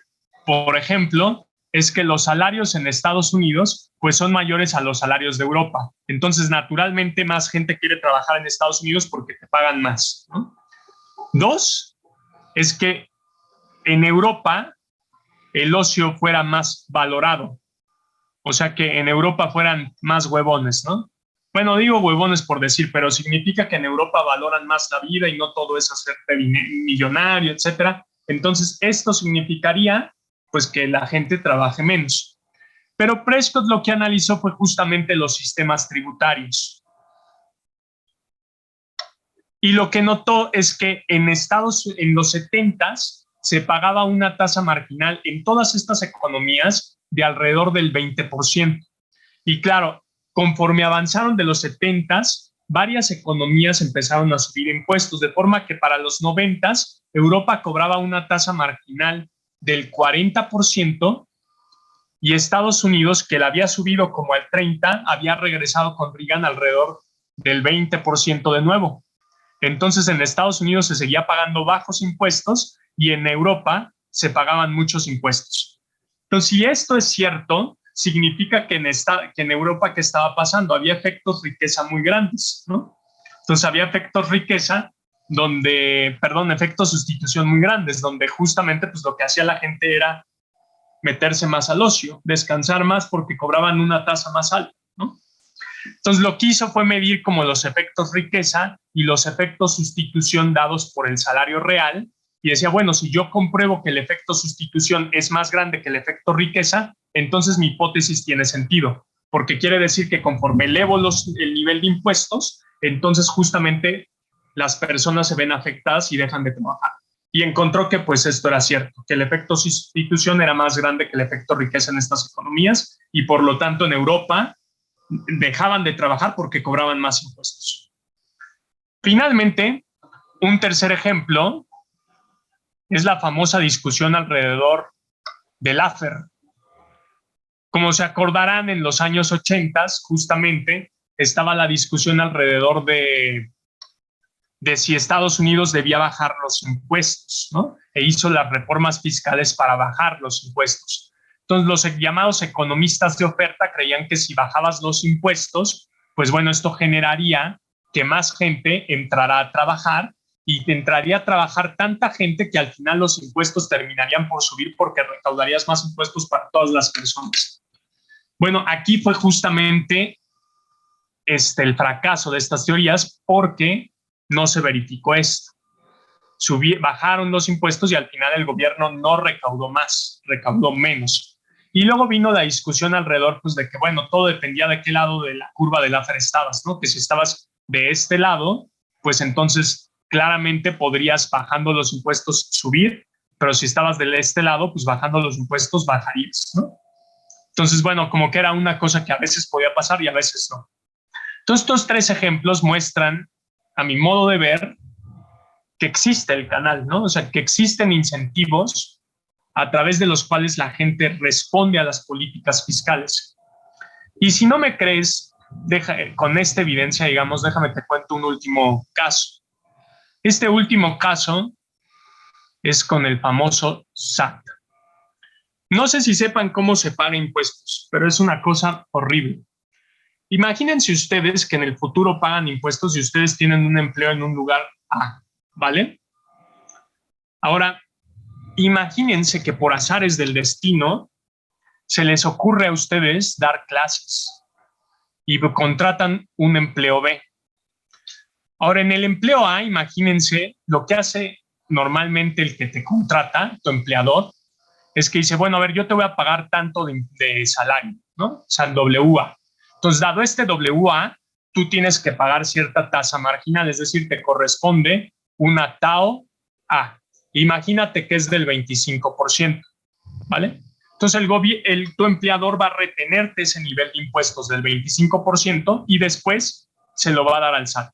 B: por ejemplo, es que los salarios en Estados Unidos pues son mayores a los salarios de Europa. Entonces, naturalmente, más gente quiere trabajar en Estados Unidos porque te pagan más, ¿no? Dos, es que en Europa el ocio fuera más valorado. O sea, que en Europa fueran más huevones, ¿no? Bueno, digo huevones por decir, pero significa que en Europa valoran más la vida y no todo es hacerte millonario, etcétera. Entonces, esto significaría pues que la gente trabaje menos. Pero Prescott lo que analizó fue justamente los sistemas tributarios. Y lo que notó es que en los 70s se pagaba una tasa marginal en todas estas economías de alrededor del 20%. Y claro, conforme avanzaron de los 70s, varias economías empezaron a subir impuestos, de forma que para los 90s Europa cobraba una tasa marginal del 40% y Estados Unidos, que la había subido como al 30%, había regresado con Reagan alrededor del 20% de nuevo. Entonces en Estados Unidos se seguía pagando bajos impuestos y en Europa se pagaban muchos impuestos. Entonces, si esto es cierto, significa que en Europa, ¿qué estaba pasando? Había efectos riqueza muy grandes, ¿no? Entonces había efectos riqueza efectos sustitución muy grandes, donde justamente pues lo que hacía la gente era meterse más al ocio, descansar más porque cobraban una tasa más alta, ¿no? Entonces lo que hizo fue medir como los efectos riqueza y los efectos sustitución dados por el salario real y decía, bueno, si yo compruebo que el efecto sustitución es más grande que el efecto riqueza, entonces mi hipótesis tiene sentido, porque quiere decir que conforme elevo el nivel de impuestos, entonces justamente las personas se ven afectadas y dejan de trabajar. y encontró que pues esto era cierto, que el efecto sustitución era más grande que el efecto riqueza en estas economías y por lo tanto en Europa dejaban de trabajar porque cobraban más impuestos. Finalmente, un tercer ejemplo es la famosa discusión alrededor del Laffer. Como se acordarán, en los años 80 justamente estaba la discusión alrededor de si Estados Unidos debía bajar los impuestos, ¿no? E hizo las reformas fiscales para bajar los impuestos. Entonces, los llamados economistas de oferta creían que si bajabas los impuestos, pues bueno, esto generaría que más gente entrará a trabajar y entraría a trabajar tanta gente que al final los impuestos terminarían por subir porque recaudarías más impuestos para todas las personas. Bueno, aquí fue justamente el fracaso de estas teorías porque no se verificó esto. Bajaron los impuestos y al final el gobierno no recaudó más, recaudó menos. Y luego vino la discusión alrededor pues, de que, bueno, todo dependía de qué lado de la curva de Laffer estabas, ¿no? Que si estabas de este lado, pues entonces claramente podrías, bajando los impuestos, subir, pero si estabas de este lado, pues bajando los impuestos bajarías, ¿no? Entonces, bueno, como que era una cosa que a veces podía pasar y a veces no. Entonces, estos tres ejemplos muestran, a mi modo de ver, que existe el canal, ¿no? O sea, que existen incentivos a través de los cuales la gente responde a las políticas fiscales. Y si no me crees, con esta evidencia, digamos, déjame te cuento un último caso. Este último caso es con el famoso SAT. No sé si sepan cómo se paga impuestos, pero es una cosa horrible. Imagínense ustedes que en el futuro pagan impuestos y ustedes tienen un empleo en un lugar A, ¿vale? Ahora, imagínense que por azares del destino se les ocurre a ustedes dar clases y contratan un empleo B. Ahora, en el empleo A, imagínense lo que hace normalmente el que te contrata, tu empleador, es que dice, bueno, a ver, yo te voy a pagar tanto de salario, ¿no? O sea, WA. Entonces, dado este WA, tú tienes que pagar cierta tasa marginal, es decir, te corresponde una TAO A. Imagínate que es del 25%, ¿vale? Entonces, tu empleador va a retenerte ese nivel de impuestos del 25% y después se lo va a dar al SAT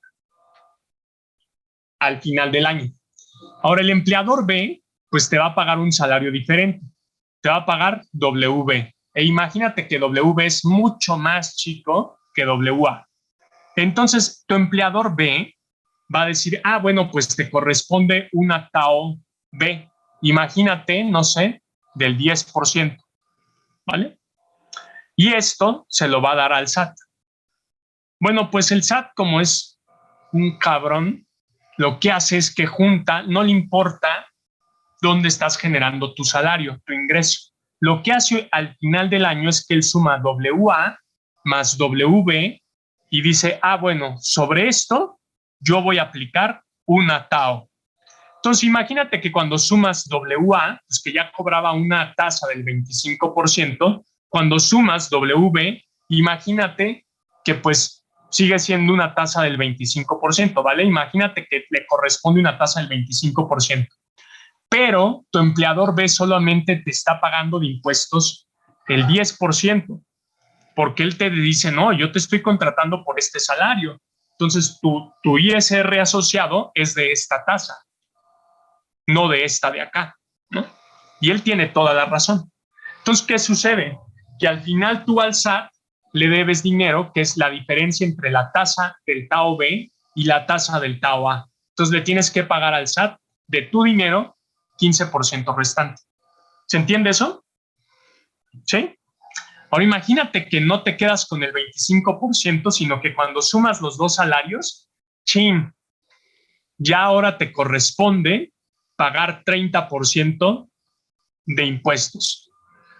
B: al final del año. Ahora, el empleador B, pues te va a pagar un salario diferente. Te va a pagar WB. E imagínate que WB es mucho más chico que WA. Entonces, tu empleador B va a decir, bueno, pues te corresponde una TAO B. Imagínate, no sé, del 10%, ¿vale? Y esto se lo va a dar al SAT. Bueno, pues el SAT, como es un cabrón, lo que hace es que junta, no le importa dónde estás generando tu salario, tu ingreso. Lo que hace al final del año es que él suma WA más WB y dice, bueno, sobre esto yo voy a aplicar una TAO. Entonces, imagínate que cuando sumas WA, pues que ya cobraba una tasa del 25%, cuando sumas WB, imagínate que pues sigue siendo una tasa del 25%, ¿vale? Imagínate que le corresponde una tasa del 25%. Pero tu empleador B solamente te está pagando de impuestos el 10%, porque él te dice, no, yo te estoy contratando por este salario. Entonces, tu ISR asociado es de esta tasa, no de esta de acá, ¿no? Y él tiene toda la razón. Entonces, ¿qué sucede? Que al final tú al SAT le debes dinero, que es la diferencia entre la tasa del TAO B y la tasa del TAO A. Entonces, le tienes que pagar al SAT de tu dinero 15% restante. ¿Se entiende eso? ¿Sí? Ahora imagínate que no te quedas con el 25%, sino que cuando sumas los dos salarios, ¡chin! Ya ahora te corresponde pagar 30% de impuestos.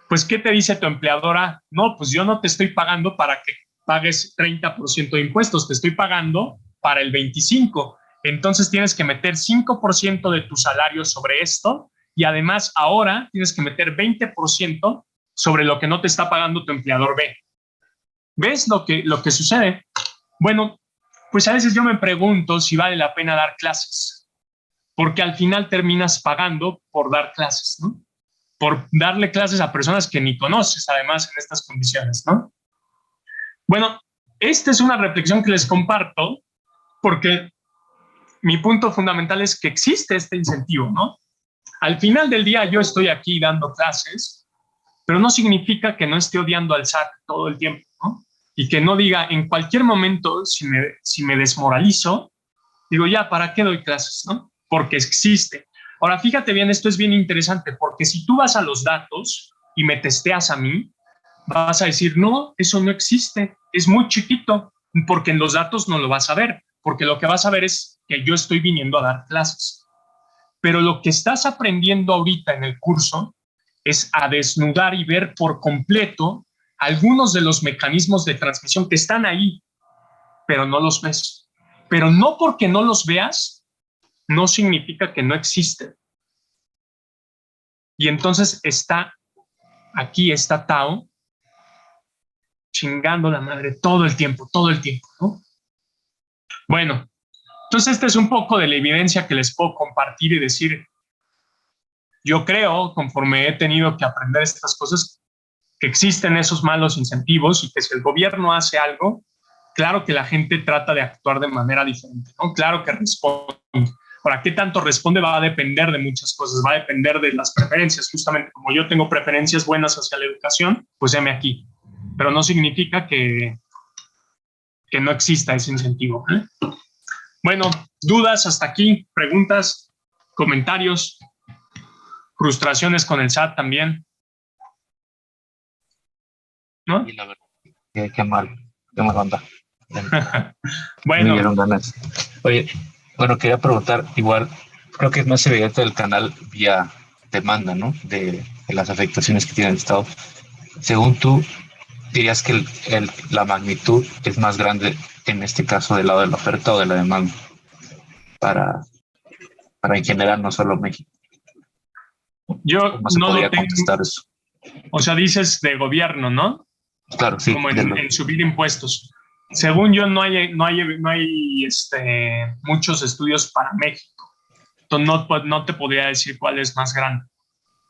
B: Pues, ¿qué te dice tu empleadora? No, pues yo no te estoy pagando para que pagues 30% de impuestos, te estoy pagando para el 25%. Entonces tienes que meter 5% de tu salario sobre esto y además ahora tienes que meter 20% sobre lo que no te está pagando tu empleador B. ¿Ves lo que sucede? Bueno, pues a veces yo me pregunto si vale la pena dar clases. porque al final terminas pagando por dar clases, ¿no? Por darle clases a personas que ni conoces, además, en estas condiciones, ¿no? Bueno, esta es una reflexión que les comparto porque mi punto fundamental es que existe este incentivo, ¿no? Al final del día yo estoy aquí dando clases, pero no significa que no esté odiando al SAT todo el tiempo, ¿no? Y que no diga en cualquier momento, si me desmoralizo, digo, ya, ¿para qué doy clases, no? Porque existe. Ahora, fíjate bien, esto es bien interesante, porque si tú vas a los datos y me testeas a mí, vas a decir, no, eso no existe, es muy chiquito, porque en los datos no lo vas a ver, porque lo que vas a ver es que yo estoy viniendo a dar clases. Pero lo que estás aprendiendo ahorita en el curso es a desnudar y ver por completo algunos de los mecanismos de transmisión que están ahí, pero no los ves. Pero no porque no los veas, no significa que no existen. Y entonces está Tao chingando la madre todo el tiempo, ¿no? Bueno, entonces esta es un poco de la evidencia que les puedo compartir y decir, yo creo, conforme he tenido que aprender estas cosas, que existen esos malos incentivos y que si el gobierno hace algo, claro que la gente trata de actuar de manera diferente, ¿no? Claro que responde. Ahora, ¿qué tanto responde? Va a depender de muchas cosas, va a depender de las preferencias. Justamente como yo tengo preferencias buenas hacia la educación, pues heme aquí. Pero no significa que no exista ese incentivo, ¿eh? Bueno, dudas hasta aquí, preguntas, comentarios, frustraciones con el SAT también, ¿no?
E: Y la verdad, qué mal onda.
B: Bueno,
E: Me dieron ganas. Oye, bueno, quería preguntar, igual, creo que es más evidente el canal vía demanda, ¿no? De las afectaciones que tiene el Estado. Según tú, dirías que la magnitud es más grande en este caso del lado de la oferta o de la demanda para en general, no solo México.
B: yo
E: ¿Cómo se
B: no
E: podría
B: lo tengo,
E: contestar eso?
B: o sea, dices de gobierno, ¿no?
E: Claro, sí.
B: Como en subir impuestos. Según yo, no hay muchos estudios para México. Entonces, no te podría decir cuál es más grande.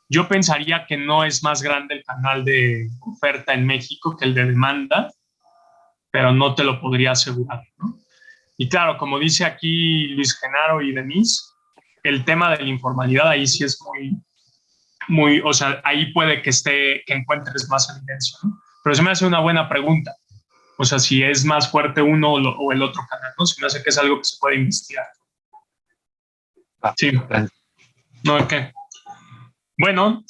B: Yo pensaría que no es más grande el canal de oferta en México que el de demanda, pero no te lo podría asegurar, ¿no? Y claro, como dice aquí Luis Genaro y Denise, el tema de la informalidad ahí sí es muy, o sea, ahí puede que encuentres más evidencia, ¿no? Pero se me hace una buena pregunta. O sea, si es más fuerte uno o el otro canal, ¿no? Se me hace que es algo que se puede investigar. Sí. No, ¿qué? Bueno,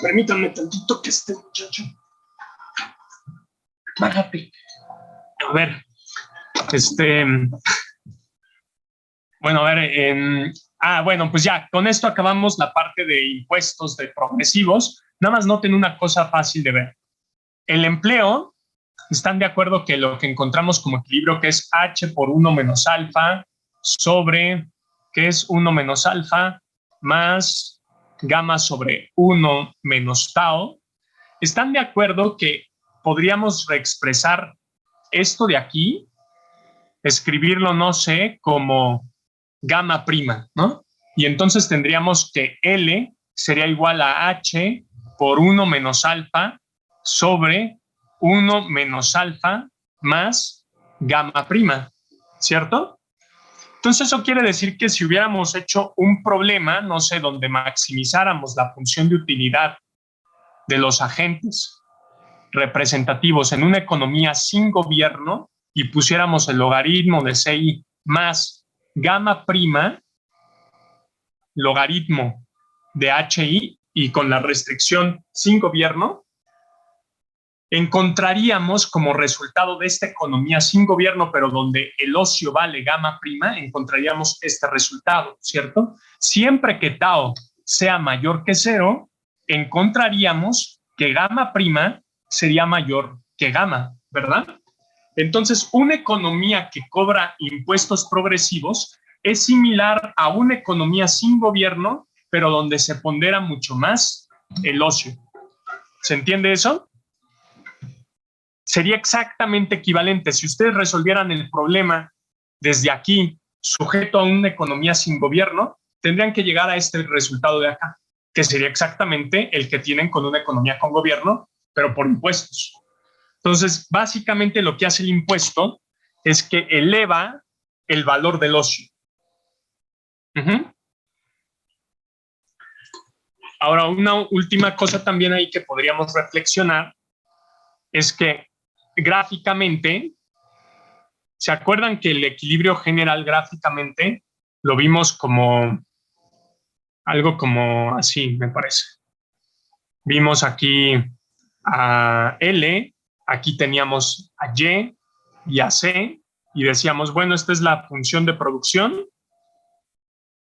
B: permítanme tantito que este muchacho. Bájate. A ver, bueno, a ver, bueno, pues ya, con esto acabamos la parte de impuestos de progresivos. Nada más noten una cosa fácil de ver. El empleo, ¿están de acuerdo que lo que encontramos como equilibrio, que es H por 1 menos alfa sobre, que es 1 menos alfa más gamma sobre 1 menos tau? ¿Están de acuerdo que podríamos reexpresar esto de aquí, escribirlo, no sé, como gamma prima, ¿no? Y entonces tendríamos que L sería igual a H por 1 menos alfa sobre 1 menos alfa más gamma prima, ¿cierto? Entonces eso quiere decir que si hubiéramos hecho un problema, no sé, donde maximizáramos la función de utilidad de los agentes representativos en una economía sin gobierno y pusiéramos el logaritmo de CI más gamma prima, logaritmo de HI y con la restricción sin gobierno, encontraríamos como resultado de esta economía sin gobierno, pero donde el ocio vale gamma prima, encontraríamos este resultado, ¿cierto? Siempre que tau sea mayor que 0, encontraríamos que gamma prima sería mayor que gamma, ¿verdad? Entonces, una economía que cobra impuestos progresivos es similar a una economía sin gobierno, pero donde se pondera mucho más el ocio. ¿Se entiende eso? Sería exactamente equivalente. Si ustedes resolvieran el problema desde aquí sujeto a una economía sin gobierno, tendrían que llegar a este resultado de acá, que sería exactamente el que tienen con una economía con gobierno, pero por impuestos. Entonces, básicamente lo que hace el impuesto es que eleva el valor del ocio. Ahora, una última cosa también ahí que podríamos reflexionar es que gráficamente, ¿se acuerdan que el equilibrio general gráficamente lo vimos como algo como así, me parece? Vimos aquí a L, aquí teníamos a Y y a C, y decíamos, bueno, esta es la función de producción,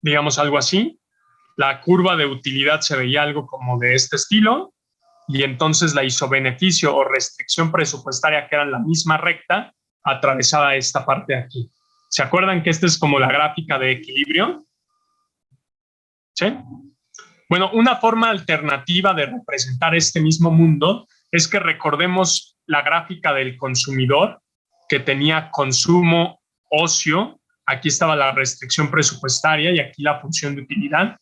B: digamos algo así. La curva de utilidad se veía algo como de este estilo, y entonces la isobeneficio o restricción presupuestaria, que era la misma recta, atravesaba esta parte de aquí. ¿Se acuerdan que esta es como la gráfica de equilibrio? ¿Sí? Bueno, una forma alternativa de representar este mismo mundo es que recordemos la gráfica del consumidor, que tenía consumo, ocio, aquí estaba la restricción presupuestaria y aquí la función de utilidad.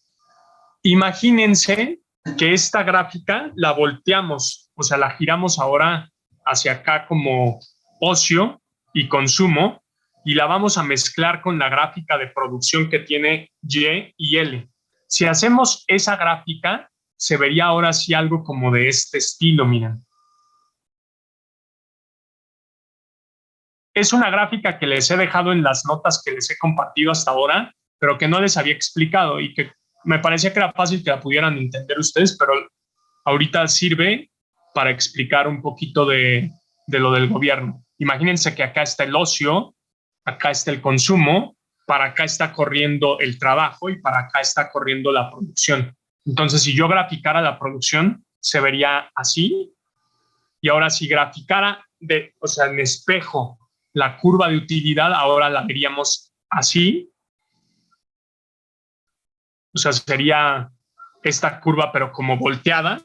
B: Imagínense que esta gráfica la volteamos, o sea, la giramos ahora hacia acá como ocio y consumo, y la vamos a mezclar con la gráfica de producción que tiene Y y L. Si hacemos esa gráfica, se vería ahora sí algo como de este estilo, miren. Es una gráfica que les he dejado en las notas que les he compartido hasta ahora, pero que no les había explicado y que me parecía que era fácil que la pudieran entender ustedes, pero ahorita sirve para explicar un poquito de lo del gobierno. Imagínense que acá está el ocio, acá está el consumo, para acá está corriendo el trabajo y para acá está corriendo la producción. Entonces, si yo graficara la producción, se vería así. Y ahora si graficara, o sea, en espejo, la curva de utilidad, ahora la veríamos así. O sea, sería esta curva, pero como volteada.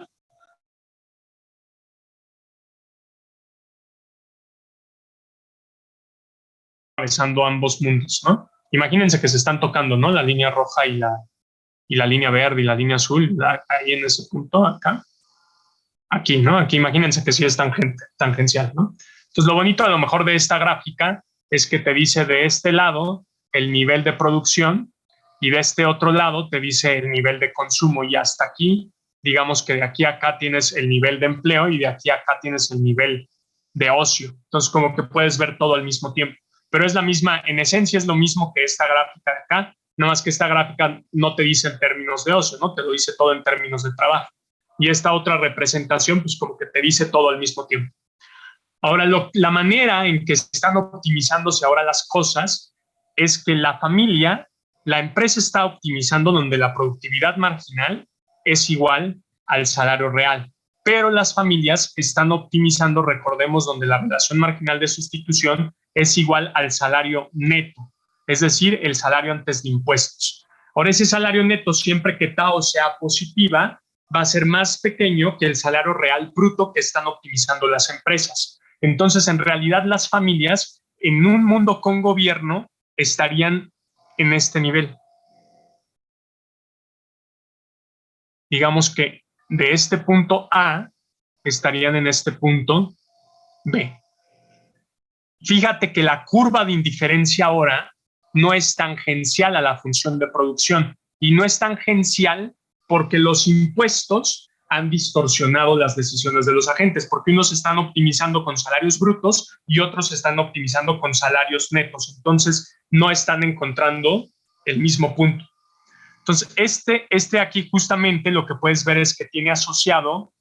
B: Atravesando ambos mundos, ¿no? Imagínense que se están tocando, ¿no? La línea roja y la línea verde y la línea azul, ahí en ese punto, acá. Aquí, ¿no? Aquí imagínense que sí es tangencial, ¿no? Entonces, lo bonito a lo mejor de esta gráfica es que te dice de este lado el nivel de producción y de este otro lado te dice el nivel de consumo, y hasta aquí, digamos que de aquí a acá tienes el nivel de empleo y de aquí a acá tienes el nivel de ocio. Entonces, como que puedes ver todo al mismo tiempo. Pero es la misma, en esencia es lo mismo que esta gráfica de acá, nada más que esta gráfica no te dice en términos de ocio, ¿no? Te lo dice todo en términos de trabajo. Y esta otra representación, pues como que te dice todo al mismo tiempo. Ahora, la manera en que están optimizándose ahora las cosas es que la familia, la empresa está optimizando donde la productividad marginal es igual al salario real, pero las familias están optimizando, recordemos, donde la relación marginal de sustitución es igual al salario neto, es decir, el salario antes de impuestos. Ahora, ese salario neto, siempre que TAO sea positiva, va a ser más pequeño que el salario real bruto que están optimizando las empresas. Entonces, en realidad, las familias en un mundo con gobierno estarían en este nivel. Digamos que de este punto A estarían en este punto B. Fíjate que la curva de indiferencia ahora no es tangencial a la función de producción, y no es tangencial porque los impuestos han distorsionado las decisiones de los agentes, porque unos están optimizando con salarios brutos y otros están optimizando con salarios netos. Entonces, no están encontrando el mismo punto. Entonces, este aquí justamente lo que puedes ver es que tiene asociado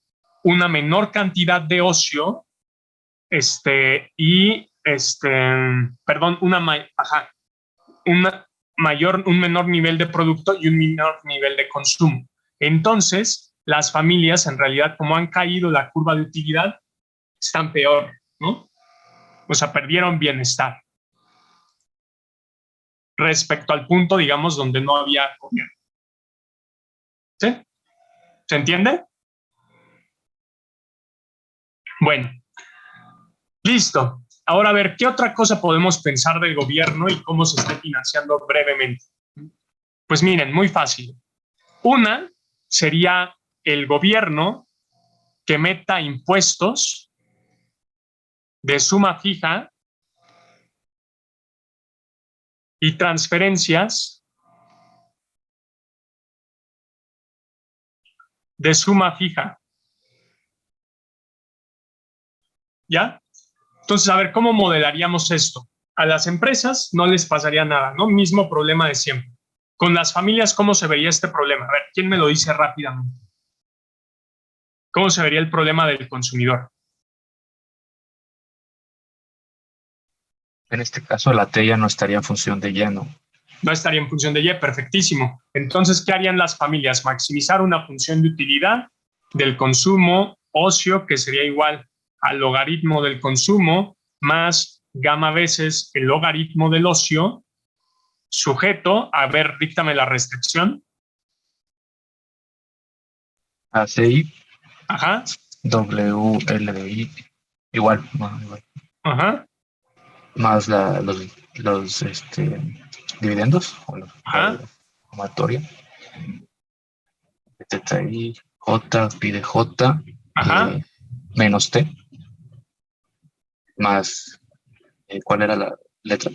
B: una menor cantidad de ocio un menor nivel de producto y un menor nivel de consumo. Entonces, las familias, en realidad, como han caído la curva de utilidad, están peor, ¿no? O sea, perdieron bienestar respecto al punto, digamos, donde no había gobierno. ¿Sí? ¿Se entiende? Bueno, listo. Ahora, a ver, ¿qué otra cosa podemos pensar del gobierno y cómo se está financiando brevemente? Pues miren, muy fácil. Una sería el gobierno que meta impuestos de suma fija y transferencias de suma fija. ¿Ya? Entonces, a ver, ¿cómo modelaríamos esto? A las empresas no les pasaría nada, ¿no? Mismo problema de siempre. Con las familias, ¿cómo se vería este problema? A ver, ¿quién me lo dice rápidamente? ¿Cómo se vería el problema del consumidor?
E: En este caso, la T ya no estaría en función de lleno.
B: No estaría en función de Y, perfectísimo. Entonces, ¿qué harían las familias? Maximizar una función de utilidad del consumo ocio, que sería igual al logaritmo del consumo más gamma veces el logaritmo del ocio, sujeto, a ver, díctame la restricción.
E: ACI,
B: Ajá,
E: WLDI, igual,
B: ajá,
E: más los dividendos, o
B: ajá,
E: la sumatoria, TTI, J, pi de J,
B: ajá.
E: menos T, más, ¿cuál era la letra?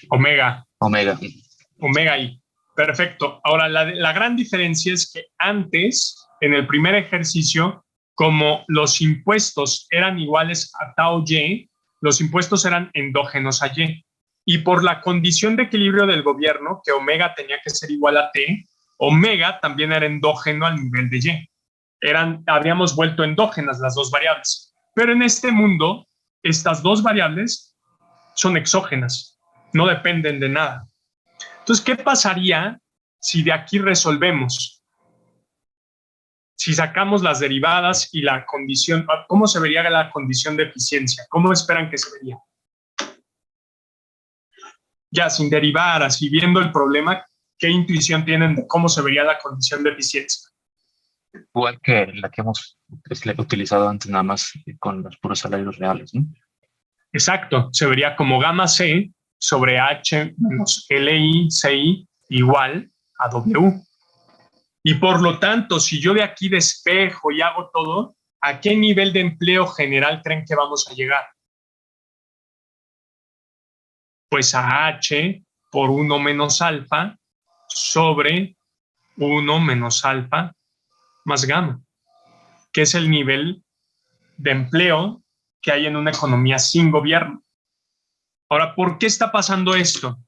B: Omega.
E: Omega.
B: Omega I. Perfecto. Ahora, la gran diferencia es que antes, en el primer ejercicio, como los impuestos eran iguales a tau Y, los impuestos eran endógenos a Y. Y por la condición de equilibrio del gobierno, que omega tenía que ser igual a T, omega también era endógeno al nivel de Y. Habíamos vuelto endógenas las dos variables. Pero en este mundo, estas dos variables son exógenas, no dependen de nada. Entonces, ¿qué pasaría si de aquí resolvemos? Si sacamos las derivadas y la condición, ¿cómo se vería la condición de eficiencia? ¿Cómo esperan que se vería? Ya, sin derivar, así viendo el problema, ¿qué intuición tienen de cómo se vería la condición de eficiencia?
E: Igual que la que hemos utilizado antes, nada más con los puros salarios reales, ¿no?
B: Exacto, se vería como gamma C sobre H menos LI, CI igual a W. Y por lo tanto, si yo de aquí despejo y hago todo, ¿a qué nivel de empleo general creen que vamos a llegar? Pues a H por 1 menos alfa sobre 1 menos alfa más gamma, que es el nivel de empleo que hay en una economía sin gobierno. Ahora, ¿por qué está pasando esto?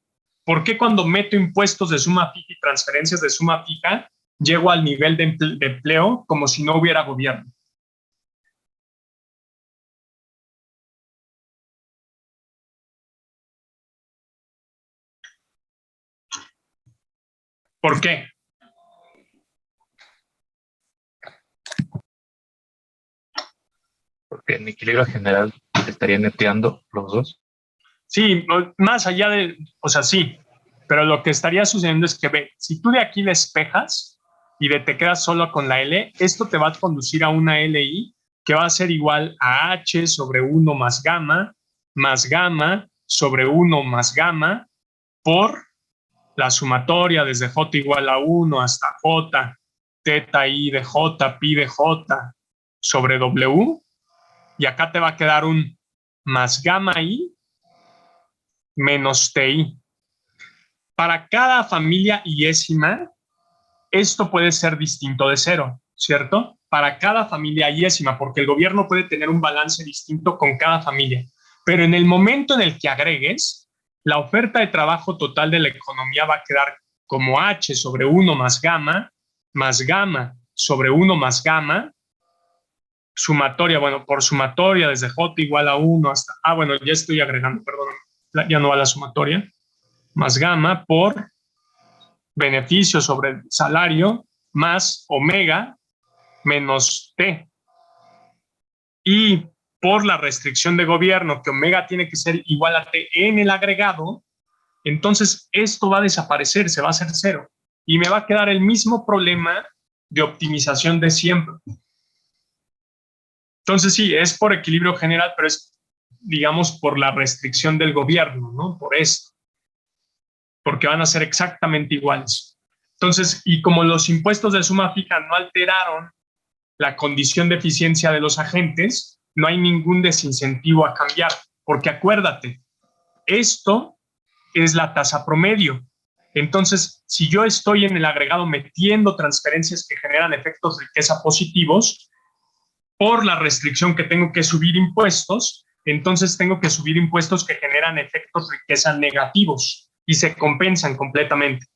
B: ¿Por qué cuando meto impuestos de suma fija y transferencias de suma fija, llego al nivel de empleo como si no hubiera gobierno? ¿Por qué?
E: Porque en equilibrio general estarían neteando los dos.
B: Sí, más allá de, o sea, sí, pero lo que estaría sucediendo es que, ve, si tú de aquí despejas y te quedas solo con la L, esto te va a conducir a una LI que va a ser igual a H sobre 1 más gamma sobre 1 más gamma por la sumatoria desde J igual a 1 hasta J, teta I de J, pi de J sobre W, y acá te va a quedar un más gamma I menos TI. Para cada familia iésima, esto puede ser distinto de cero, ¿cierto? Para cada familia iésima, porque el gobierno puede tener un balance distinto con cada familia. Pero en el momento en el que agregues, la oferta de trabajo total de la economía va a quedar como H sobre 1 más gamma sobre 1 más gamma, sumatoria, bueno, por sumatoria desde J igual a 1 hasta, bueno, ya estoy agregando, perdón, ya no va la sumatoria, más gamma por beneficio sobre salario más omega menos T. Y por la restricción de gobierno, que omega tiene que ser igual a T en el agregado, entonces esto va a desaparecer, se va a hacer cero. Y me va a quedar el mismo problema de optimización de siempre. Entonces sí, es por equilibrio general, pero es digamos, por la restricción del gobierno, ¿no? Por esto, porque van a ser exactamente iguales. Entonces, y como los impuestos de suma fija no alteraron la condición de eficiencia de los agentes, no hay ningún desincentivo a cambiar, porque acuérdate, esto es la tasa promedio. Entonces, si yo estoy en el agregado metiendo transferencias que generan efectos de riqueza positivos, por la restricción que tengo que subir impuestos, entonces tengo que subir impuestos que generan efectos de riqueza negativos y se compensan completamente.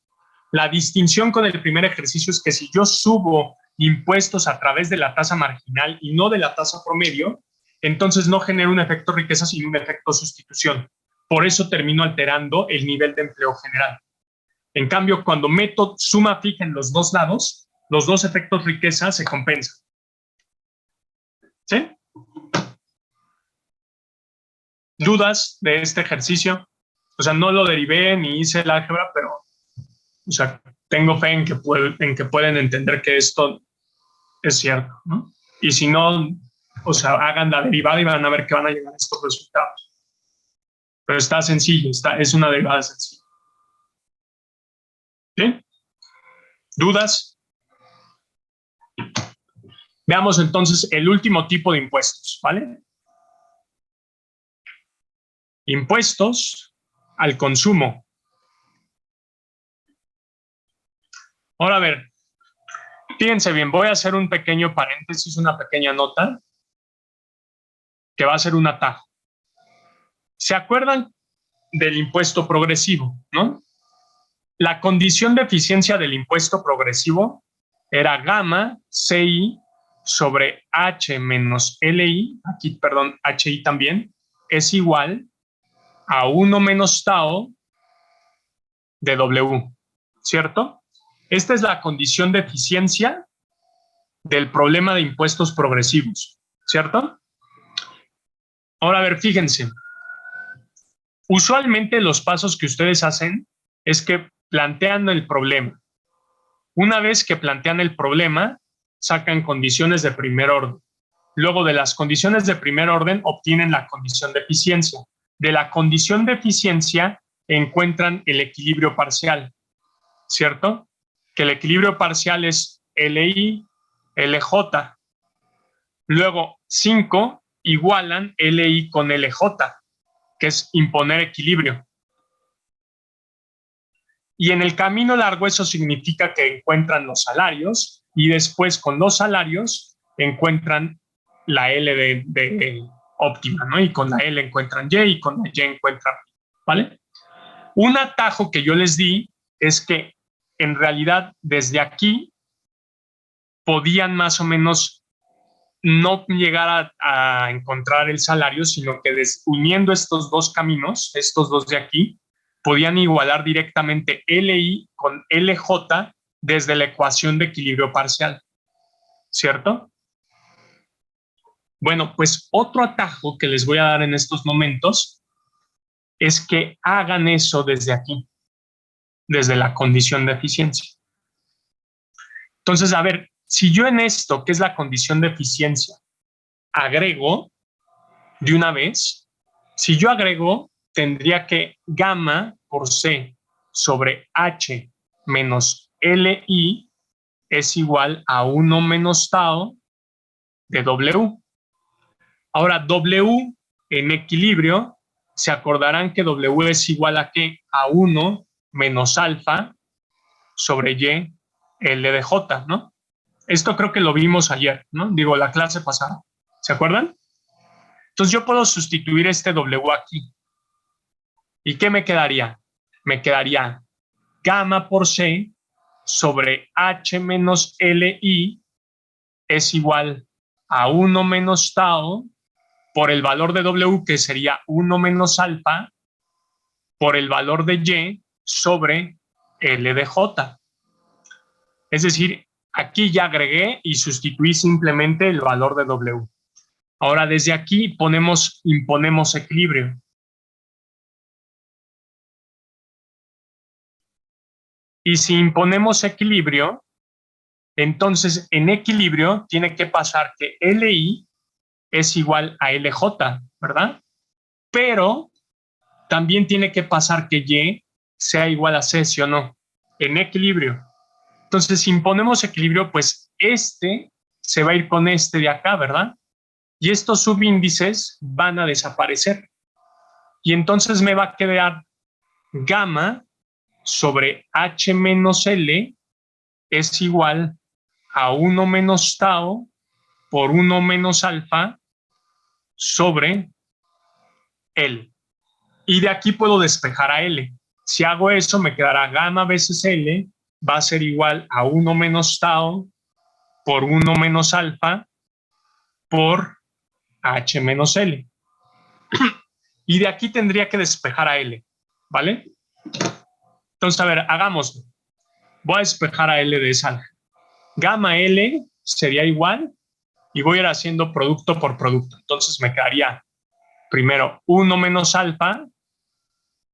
B: La distinción con el primer ejercicio es que si yo subo impuestos a través de la tasa marginal y no de la tasa promedio, entonces no genero un efecto riqueza, sino un efecto sustitución. Por eso termino alterando el nivel de empleo general. En cambio, cuando meto suma fija en los dos lados, los dos efectos riqueza se compensan. ¿Sí? ¿Dudas de este ejercicio? O sea, no lo derivé ni hice el álgebra, pero, o sea, tengo fe en que pueden entender que esto es cierto, ¿no? Y si no, o sea, hagan la derivada y van a ver que van a llegar a estos resultados. Pero está sencillo, es una derivada sencilla. ¿Sí? ¿Dudas? Veamos entonces el último tipo de impuestos, ¿vale? Impuestos al consumo. Ahora, a ver, fíjense bien, voy a hacer un pequeño paréntesis, una pequeña nota, que va a ser un atajo. ¿Se acuerdan del impuesto progresivo, no? La condición de eficiencia del impuesto progresivo era gamma CI sobre H menos LI, aquí, perdón, HI también, es igual a 1 menos tau de W, ¿cierto? Esta es la condición de eficiencia del problema de impuestos progresivos, ¿cierto? Ahora, a ver, fíjense. Usualmente los pasos que ustedes hacen es que plantean el problema. Una vez que plantean el problema, sacan condiciones de primer orden. Luego de las condiciones de primer orden obtienen la condición de eficiencia. De la condición de eficiencia encuentran el equilibrio parcial, ¿cierto? Que el equilibrio parcial es LI, LJ. Luego 5 igualan LI con LJ, que es imponer equilibrio. Y en el camino largo eso significa que encuentran los salarios y después con los salarios encuentran la L de óptima, ¿no? Y con la L encuentran Y y con la Y encuentran, ¿vale? Un atajo que yo les di es que en realidad desde aquí podían más o menos no llegar a encontrar el salario, sino que uniendo estos dos caminos, estos dos de aquí, podían igualar directamente LI con LJ desde la ecuación de equilibrio parcial, ¿cierto? Bueno, pues otro atajo que les voy a dar en estos momentos es que hagan eso desde aquí, desde la condición de eficiencia. Entonces, a ver, si yo en esto, que es la condición de eficiencia, agrego de una vez, si yo agrego, tendría que gamma por C sobre H menos LI es igual a 1 menos tau de W. Ahora, W en equilibrio, se acordarán que W es igual a ¿qué? A 1 menos alfa sobre Y L de J, ¿no? Esto creo que lo vimos ayer, ¿no? Digo, la clase pasada. ¿Se acuerdan? Entonces yo puedo sustituir este W aquí. ¿Y qué me quedaría? Me quedaría gamma por C sobre H menos LI es igual a 1 menos tau por el valor de W, que sería 1 menos alfa, por el valor de Y sobre L de J. Es decir, aquí ya agregué y sustituí simplemente el valor de W. Ahora desde aquí imponemos equilibrio. Y si imponemos equilibrio, entonces en equilibrio tiene que pasar que LI es igual a LJ, ¿verdad? pero también tiene que pasar que Y sea igual a C, ¿sí o no? En equilibrio. Entonces, si imponemos equilibrio, pues este se va a ir con este de acá, ¿verdad? Y estos subíndices van a desaparecer. Y entonces me va a quedar gamma sobre H menos L es igual a 1 menos tau por 1 menos alfa sobre L. Y de aquí puedo despejar a L. Si hago eso, me quedará gamma veces L va a ser igual a 1 menos tau por 1 menos alfa por H menos L. Y de aquí tendría que despejar a L, ¿vale? Entonces, a ver, hagámoslo. Voy a despejar a L de esa. Gamma L sería igual y voy a ir haciendo producto por producto. Entonces me quedaría primero 1 menos alfa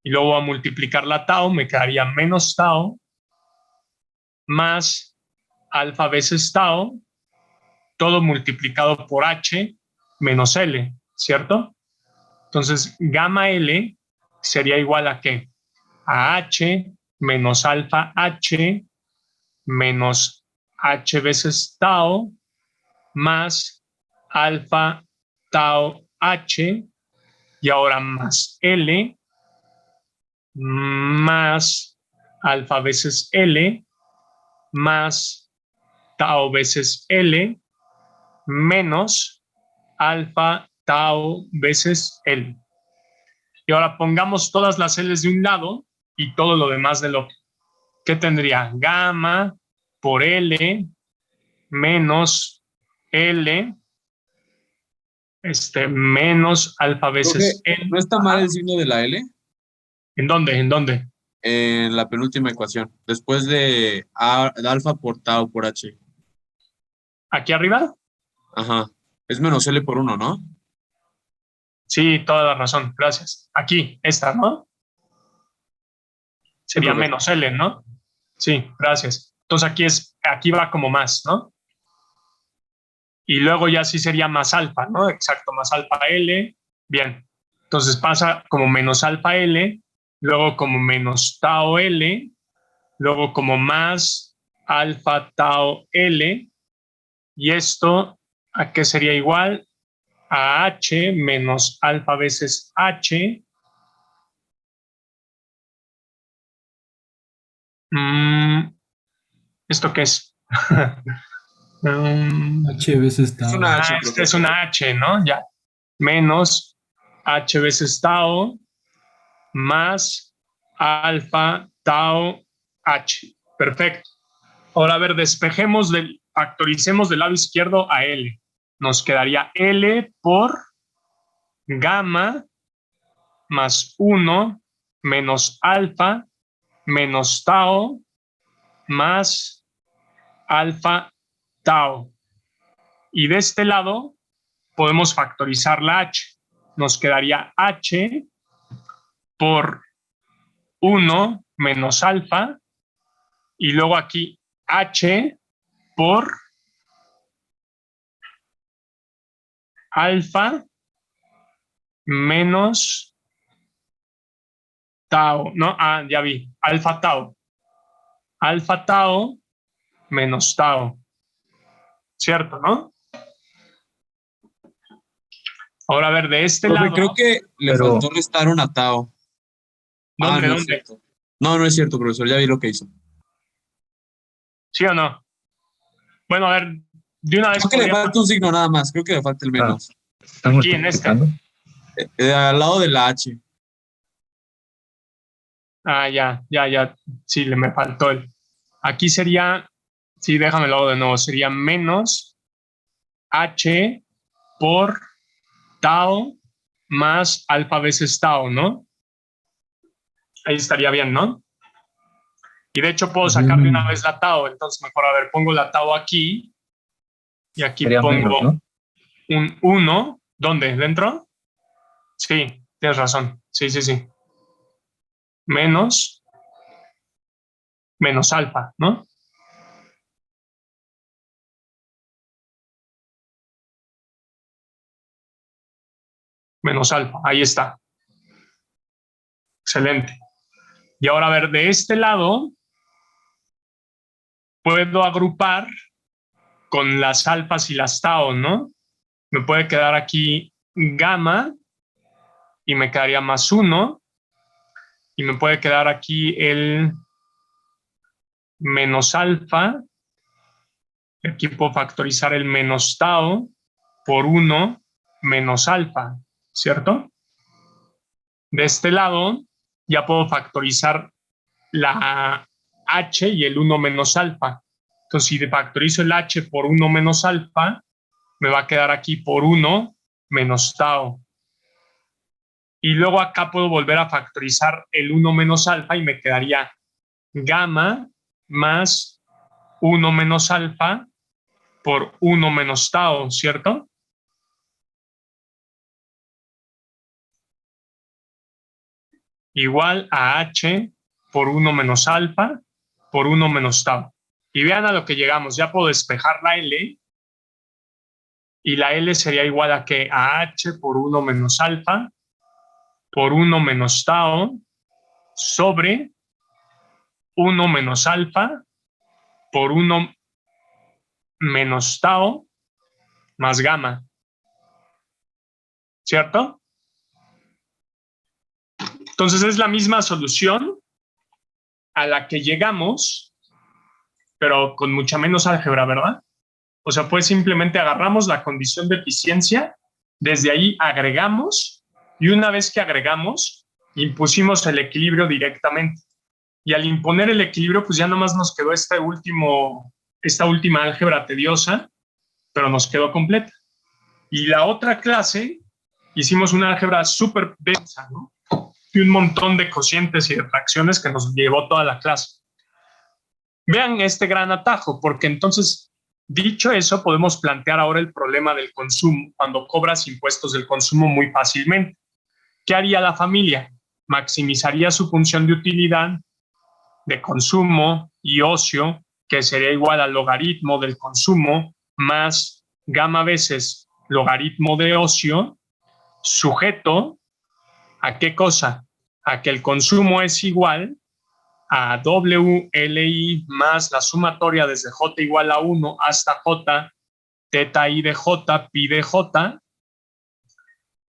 B: y luego voy a multiplicar la tau, me quedaría menos tau más alfa veces tau, todo multiplicado por H menos L, ¿cierto? Entonces gamma L sería igual a ¿qué? A H menos alfa H menos H veces tau más alfa tau H y ahora más L más alfa veces L más tau veces L menos alfa tau veces L. Y ahora pongamos todas las L's de un lado y todo lo demás del otro. ¿Qué tendría? Gamma por L menos L menos alfa veces L.
G: ¿No está mal el signo de la L?
B: ¿En dónde? ¿En dónde?
G: En la penúltima ecuación, después de alfa por tau por H.
B: ¿Aquí arriba?
G: Ajá. Es menos L por 1, ¿no?
B: Sí, toda la razón. Gracias. Aquí, esta, ¿no? Sería
G: creo que
B: menos L, ¿no? Sí, gracias. Entonces aquí va como más, ¿no? Y luego ya sí sería más alfa, ¿no? Exacto, más alfa L. Bien. Entonces pasa como menos alfa L, luego como menos tau L, luego como más alfa tau L, y esto, ¿a qué sería igual? A H menos alfa veces H. ¿Esto qué es?
C: H veces tau.
G: es una H,
B: Este es una H, ¿no? Ya. Menos H veces tau más alfa tau H. Perfecto. Ahora, a ver, factoricemos del lado izquierdo a L. Nos quedaría L por gamma más 1 menos alfa menos tau más alfa tau. Y de este lado podemos factorizar la H. Nos quedaría H por 1 menos alfa y luego aquí H por alfa menos tau, ¿no? Ya vi, alfa tau. Alfa tau menos tau. ¿Cierto, no? Ahora, a ver, de este
G: Profe,
B: lado.
G: creo que le faltó restar una tau.
B: ¿Dónde,
G: no
B: dónde?
G: es cierto. No es cierto, profesor. Ya vi lo que hizo.
B: ¿Sí o no? Bueno, a ver, de una vez.
G: Creo que le falta un signo nada más. Creo que le falta el menos.
E: ¿Están
B: Aquí en este.
E: multiplicando?
G: Al lado de la H.
B: Ya. Sí, me faltó el. Aquí sería, sí, déjamelo de nuevo, sería menos H por tau más alfa veces tau, ¿no? Ahí estaría bien, ¿no? Y de hecho puedo sacar de una vez la tau, entonces mejor, a ver, pongo la tau aquí y aquí
E: Sería
B: pongo
E: menos, ¿no?
B: un 1. ¿Dónde? ¿Dentro? Sí, tienes razón. Sí. Menos alfa, ¿no? Menos alfa, ahí está. Excelente. Y ahora, a ver, de este lado, puedo agrupar con las alfas y las tau, ¿no? Me puede quedar aquí gamma y me quedaría más 1. Y me puede quedar aquí el menos alfa. Aquí puedo factorizar el menos tau por 1 menos alfa, ¿cierto? De este lado ya puedo factorizar la h y el 1 menos alfa. Entonces, si factorizo el h por 1 menos alfa, me va a quedar aquí por 1 menos tau. Y luego acá puedo volver a factorizar el 1 menos alfa y me quedaría gamma más 1 menos alfa por 1 menos tau, ¿cierto? Igual a h por 1 menos alfa por 1 menos tau. Y vean a lo que llegamos. Ya puedo despejar la L. Y la L sería igual a que a h por 1 menos alfa por 1 menos tau sobre 1 menos alfa por 1 menos tau más gamma. ¿Cierto? Entonces es la misma solución a la que llegamos, pero con mucha menos álgebra, ¿verdad? O sea, pues simplemente agarramos la condición de eficiencia, desde ahí agregamos, y una vez que agregamos, impusimos el equilibrio directamente. Y al imponer el equilibrio, pues ya nomás nos quedó esta última álgebra tediosa, pero nos quedó completa. Y la otra clase, hicimos una álgebra súper densa, ¿no? Y un montón de cocientes y de fracciones que nos llevó toda la clase. Vean este gran atajo, porque entonces, dicho eso, podemos plantear ahora el problema del consumo cuando cobras impuestos del consumo muy fácilmente. ¿Qué haría la familia? Maximizaría su función de utilidad, de consumo y ocio, que sería igual al logaritmo del consumo más gamma veces logaritmo de ocio, sujeto ¿a qué cosa? A que el consumo es igual a WLI más la sumatoria desde J igual a 1 hasta J, teta I de J, pi de J,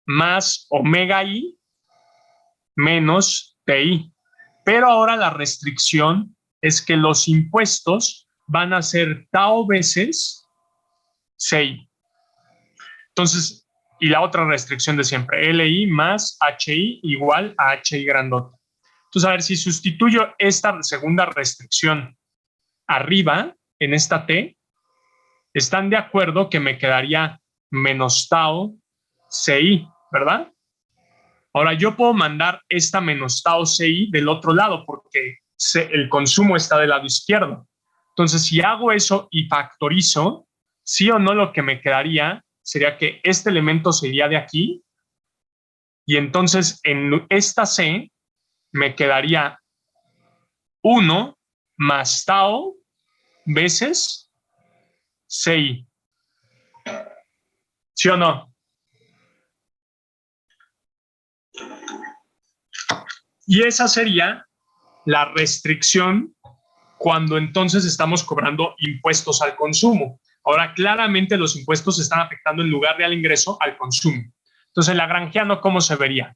B: más omega I menos TI. Pero ahora la restricción es que los impuestos van a ser tau veces CI. Entonces, y la otra restricción de siempre, LI más HI igual a HI grandota. Entonces, a ver, si sustituyo esta segunda restricción arriba, en esta T, están de acuerdo que me quedaría menos tau CI, ¿verdad? Ahora, yo puedo mandar esta menos tau CI del otro lado porque el consumo está del lado izquierdo. Entonces, si hago eso y factorizo, sí o no, lo que me quedaría sería que este elemento sería de aquí y entonces en esta C me quedaría 1 más tau veces CI. ¿Sí o no? Y esa sería la restricción cuando entonces estamos cobrando impuestos al consumo. Ahora, claramente los impuestos están afectando en lugar de al ingreso, al consumo. Entonces, el lagrangiano, ¿cómo se vería?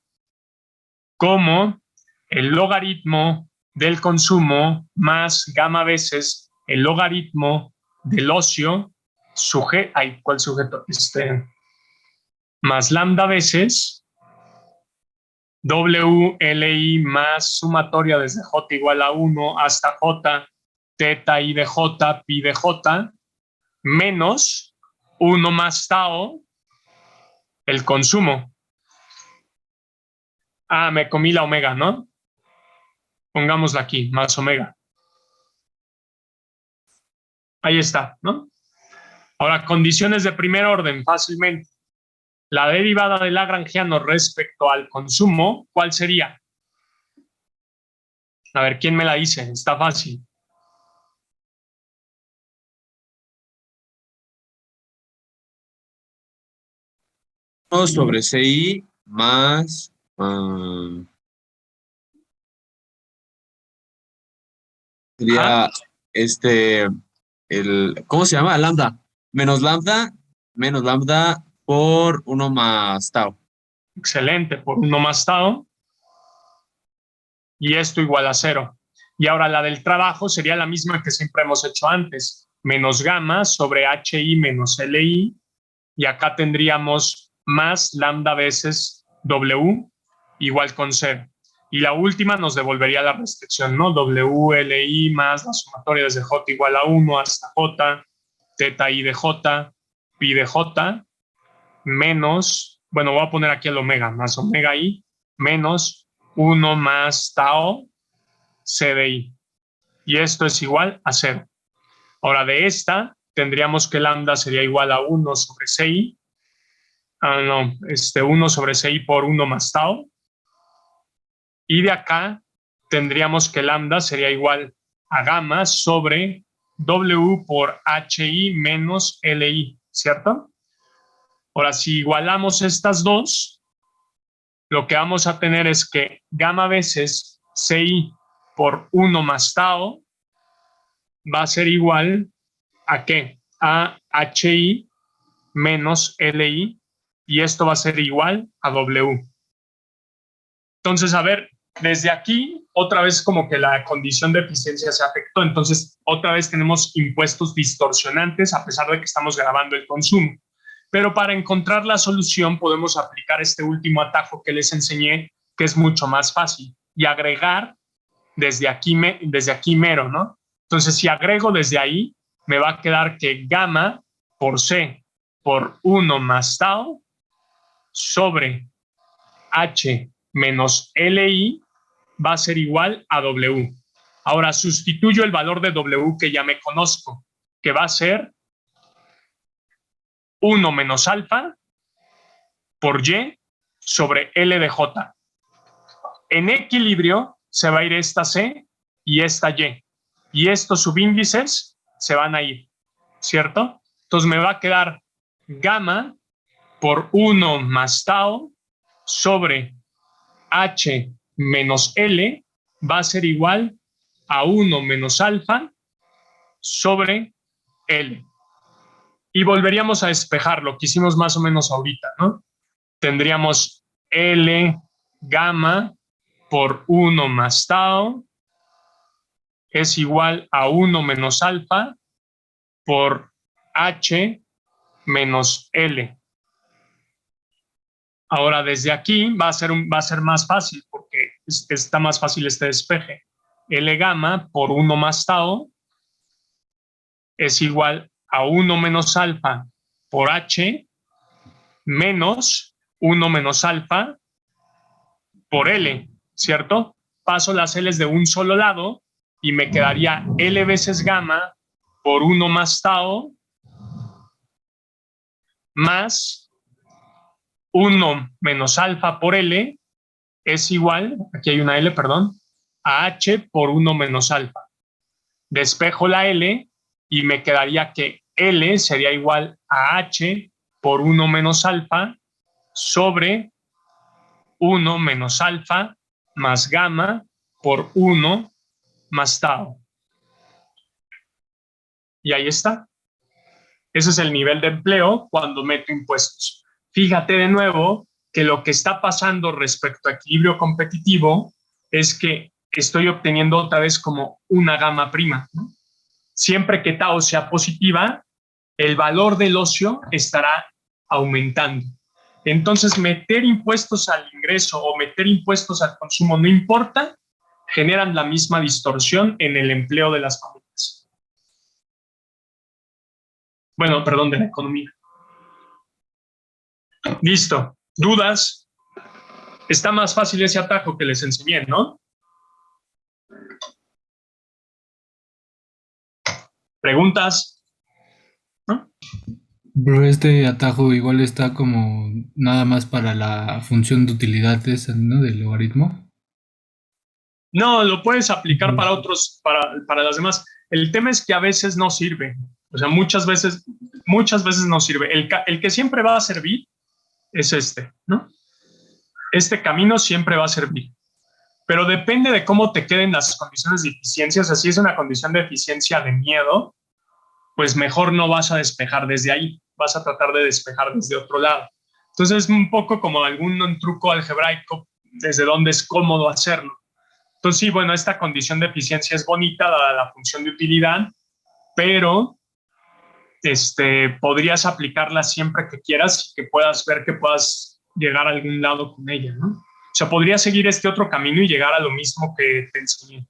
B: Como el logaritmo del consumo más gamma veces el logaritmo del ocio, ¿cuál sujeto? Más lambda veces WLI más sumatoria desde J igual a 1 hasta J, teta I de J, pi de J, menos 1 más tau, el consumo. Ah, me comí la omega, ¿no? Pongámosla aquí, más omega. Ahí está, ¿no? Ahora, condiciones de primer orden, fácilmente. La derivada del lagrangiano respecto al consumo, ¿cuál sería? A ver, ¿quién me la dice? Está fácil.
G: Sobre CI más Sería ¿cómo se llama? Lambda. Menos lambda por 1 más tau.
B: Excelente, por 1 más tau. Y esto igual a 0. Y ahora la del trabajo sería la misma que siempre hemos hecho antes. Menos gamma sobre HI menos LI. Y acá tendríamos más lambda veces W igual con 0. Y la última nos devolvería la restricción, ¿no? WLI más la sumatoria desde J igual a 1 hasta J, teta I de J, pi de J, menos, bueno, voy a poner aquí el omega, más omega I, menos 1 más tau C de I. Y esto es igual a 0. Ahora, de esta, tendríamos que lambda sería igual a 1 sobre CI. 1 sobre CI por 1 más tau. Y de acá tendríamos que lambda sería igual a gamma sobre W por HI menos LI, ¿cierto? Ahora, si igualamos estas dos, lo que vamos a tener es que gamma veces CI por 1 más tau va a ser igual a ¿qué? A HI menos LI, y esto va a ser igual a W. Entonces, a ver, desde aquí, otra vez como que la condición de eficiencia se afectó, entonces otra vez tenemos impuestos distorsionantes a pesar de que estamos grabando el consumo. Pero para encontrar la solución podemos aplicar este último atajo que les enseñé, que es mucho más fácil, y agregar desde aquí mero, ¿no? Entonces, si agrego desde ahí, me va a quedar que gamma por C por 1 más tau sobre H menos LI va a ser igual a W. Ahora sustituyo el valor de W que ya me conozco, que va a ser 1 menos alfa por Y sobre L de J. En equilibrio se va a ir esta C y esta Y. Y estos subíndices se van a ir, ¿cierto? Entonces me va a quedar gamma por 1 más tau sobre H menos L va a ser igual a 1 menos alfa sobre L. Y volveríamos a despejar lo que hicimos más o menos ahorita, ¿no? Tendríamos L gamma por 1 más tau es igual a 1 menos alfa por H menos L. Ahora, desde aquí va a ser más fácil porque está más fácil este despeje. L gamma por 1 más tau es igual a 1 menos alfa por H menos 1 menos alfa por L, ¿cierto? Paso las L's de un solo lado y me quedaría L veces gamma por 1 más tau más 1 menos alfa por L es igual, aquí hay una L, perdón, a H por 1 menos alfa. Despejo la L y me quedaría que L sería igual a H por 1 menos alfa sobre 1 menos alfa más gamma por 1 más tau. Y ahí está. Ese es el nivel de empleo cuando meto impuestos. Fíjate de nuevo que lo que está pasando respecto a equilibrio competitivo es que estoy obteniendo otra vez como una gamma prima, ¿no? Siempre que tau sea positiva, el valor del ocio estará aumentando. Entonces, meter impuestos al ingreso o meter impuestos al consumo, no importa, generan la misma distorsión en el empleo de las familias. Bueno, perdón, de la economía. Listo. ¿Dudas? Está más fácil ese atajo que les enseñé, ¿no? ¿Preguntas? ¿No?
C: Pero este atajo igual está como nada más para la función de utilidad esa, ¿no? Del logaritmo.
B: No, lo puedes aplicar para otros, para las demás. El tema es que a veces no sirve. O sea, muchas veces no sirve. El que siempre va a servir es este, ¿no? Este camino siempre va a servir. pero depende de cómo te queden las condiciones de eficiencia. O sea, si es una condición de eficiencia de miedo, pues mejor no vas a despejar desde ahí, vas a tratar de despejar desde otro lado. Entonces es un poco como algún truco algebraico desde donde es cómodo hacerlo. Entonces sí, bueno, esta condición de eficiencia es bonita dada la función de utilidad, pero podrías aplicarla siempre que quieras y que puedas ver que puedas llegar a algún lado con ella, ¿no? O sea, podrías seguir este otro camino y llegar a lo mismo que te enseñé.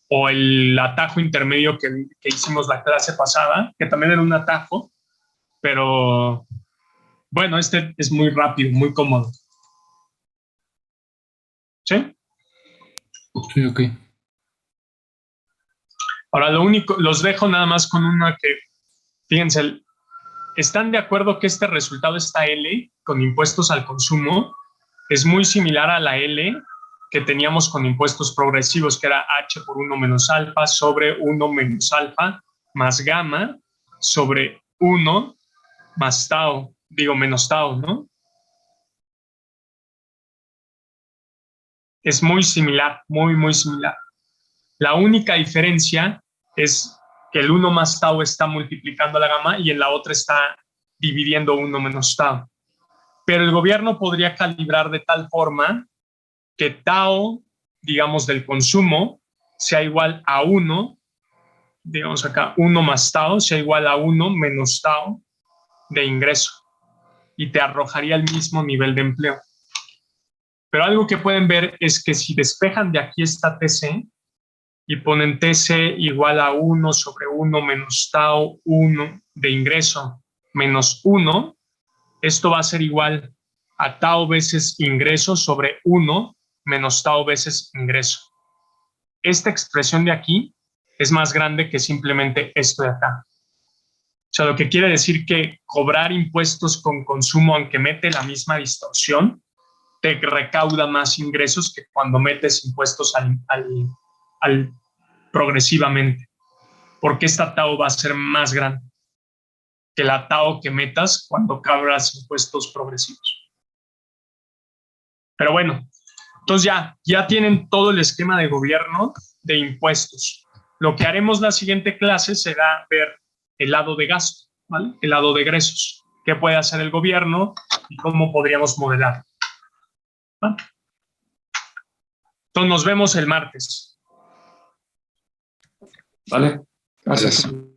B: O el atajo intermedio que hicimos la clase pasada, que también era un atajo, pero bueno, este es muy rápido, muy cómodo. ¿Sí?
C: Sí, ok.
B: Ahora, lo único, los dejo nada más con una que, fíjense, ¿están de acuerdo que este resultado, esta L, con impuestos al consumo, es muy similar a la L que teníamos con impuestos progresivos, que era H por 1 menos alfa sobre 1 menos alfa más gamma sobre 1 más tau, menos tau, ¿no? Es muy similar, muy, muy similar. La única diferencia es que el 1 más tau está multiplicando la gamma y en la otra está dividiendo 1 menos tau. Pero el gobierno podría calibrar de tal forma que tau, digamos, del consumo sea igual a 1, digamos acá, 1 más tau sea igual a 1 menos tau de ingreso y te arrojaría el mismo nivel de empleo. Pero algo que pueden ver es que si despejan de aquí esta TC y ponen TC igual a 1 sobre 1 menos tau 1 de ingreso menos 1, esto va a ser igual a tau veces ingreso sobre 1 menos tau veces ingreso. Esta expresión de aquí es más grande que simplemente esto de acá. O sea, lo que quiere decir que cobrar impuestos con consumo, aunque mete la misma distorsión, te recauda más ingresos que cuando metes impuestos al progresivamente, porque esta tau va a ser más grande que la tau que metas cuando cobras impuestos progresivos. Pero bueno, entonces ya tienen todo el esquema de gobierno de impuestos. Lo que haremos la siguiente clase será ver el lado de gasto, ¿vale? El lado de egresos. ¿Qué puede hacer el gobierno y cómo podríamos modelar? ¿Vale? Entonces nos vemos el martes.
I: Vale, gracias.
D: Gracias.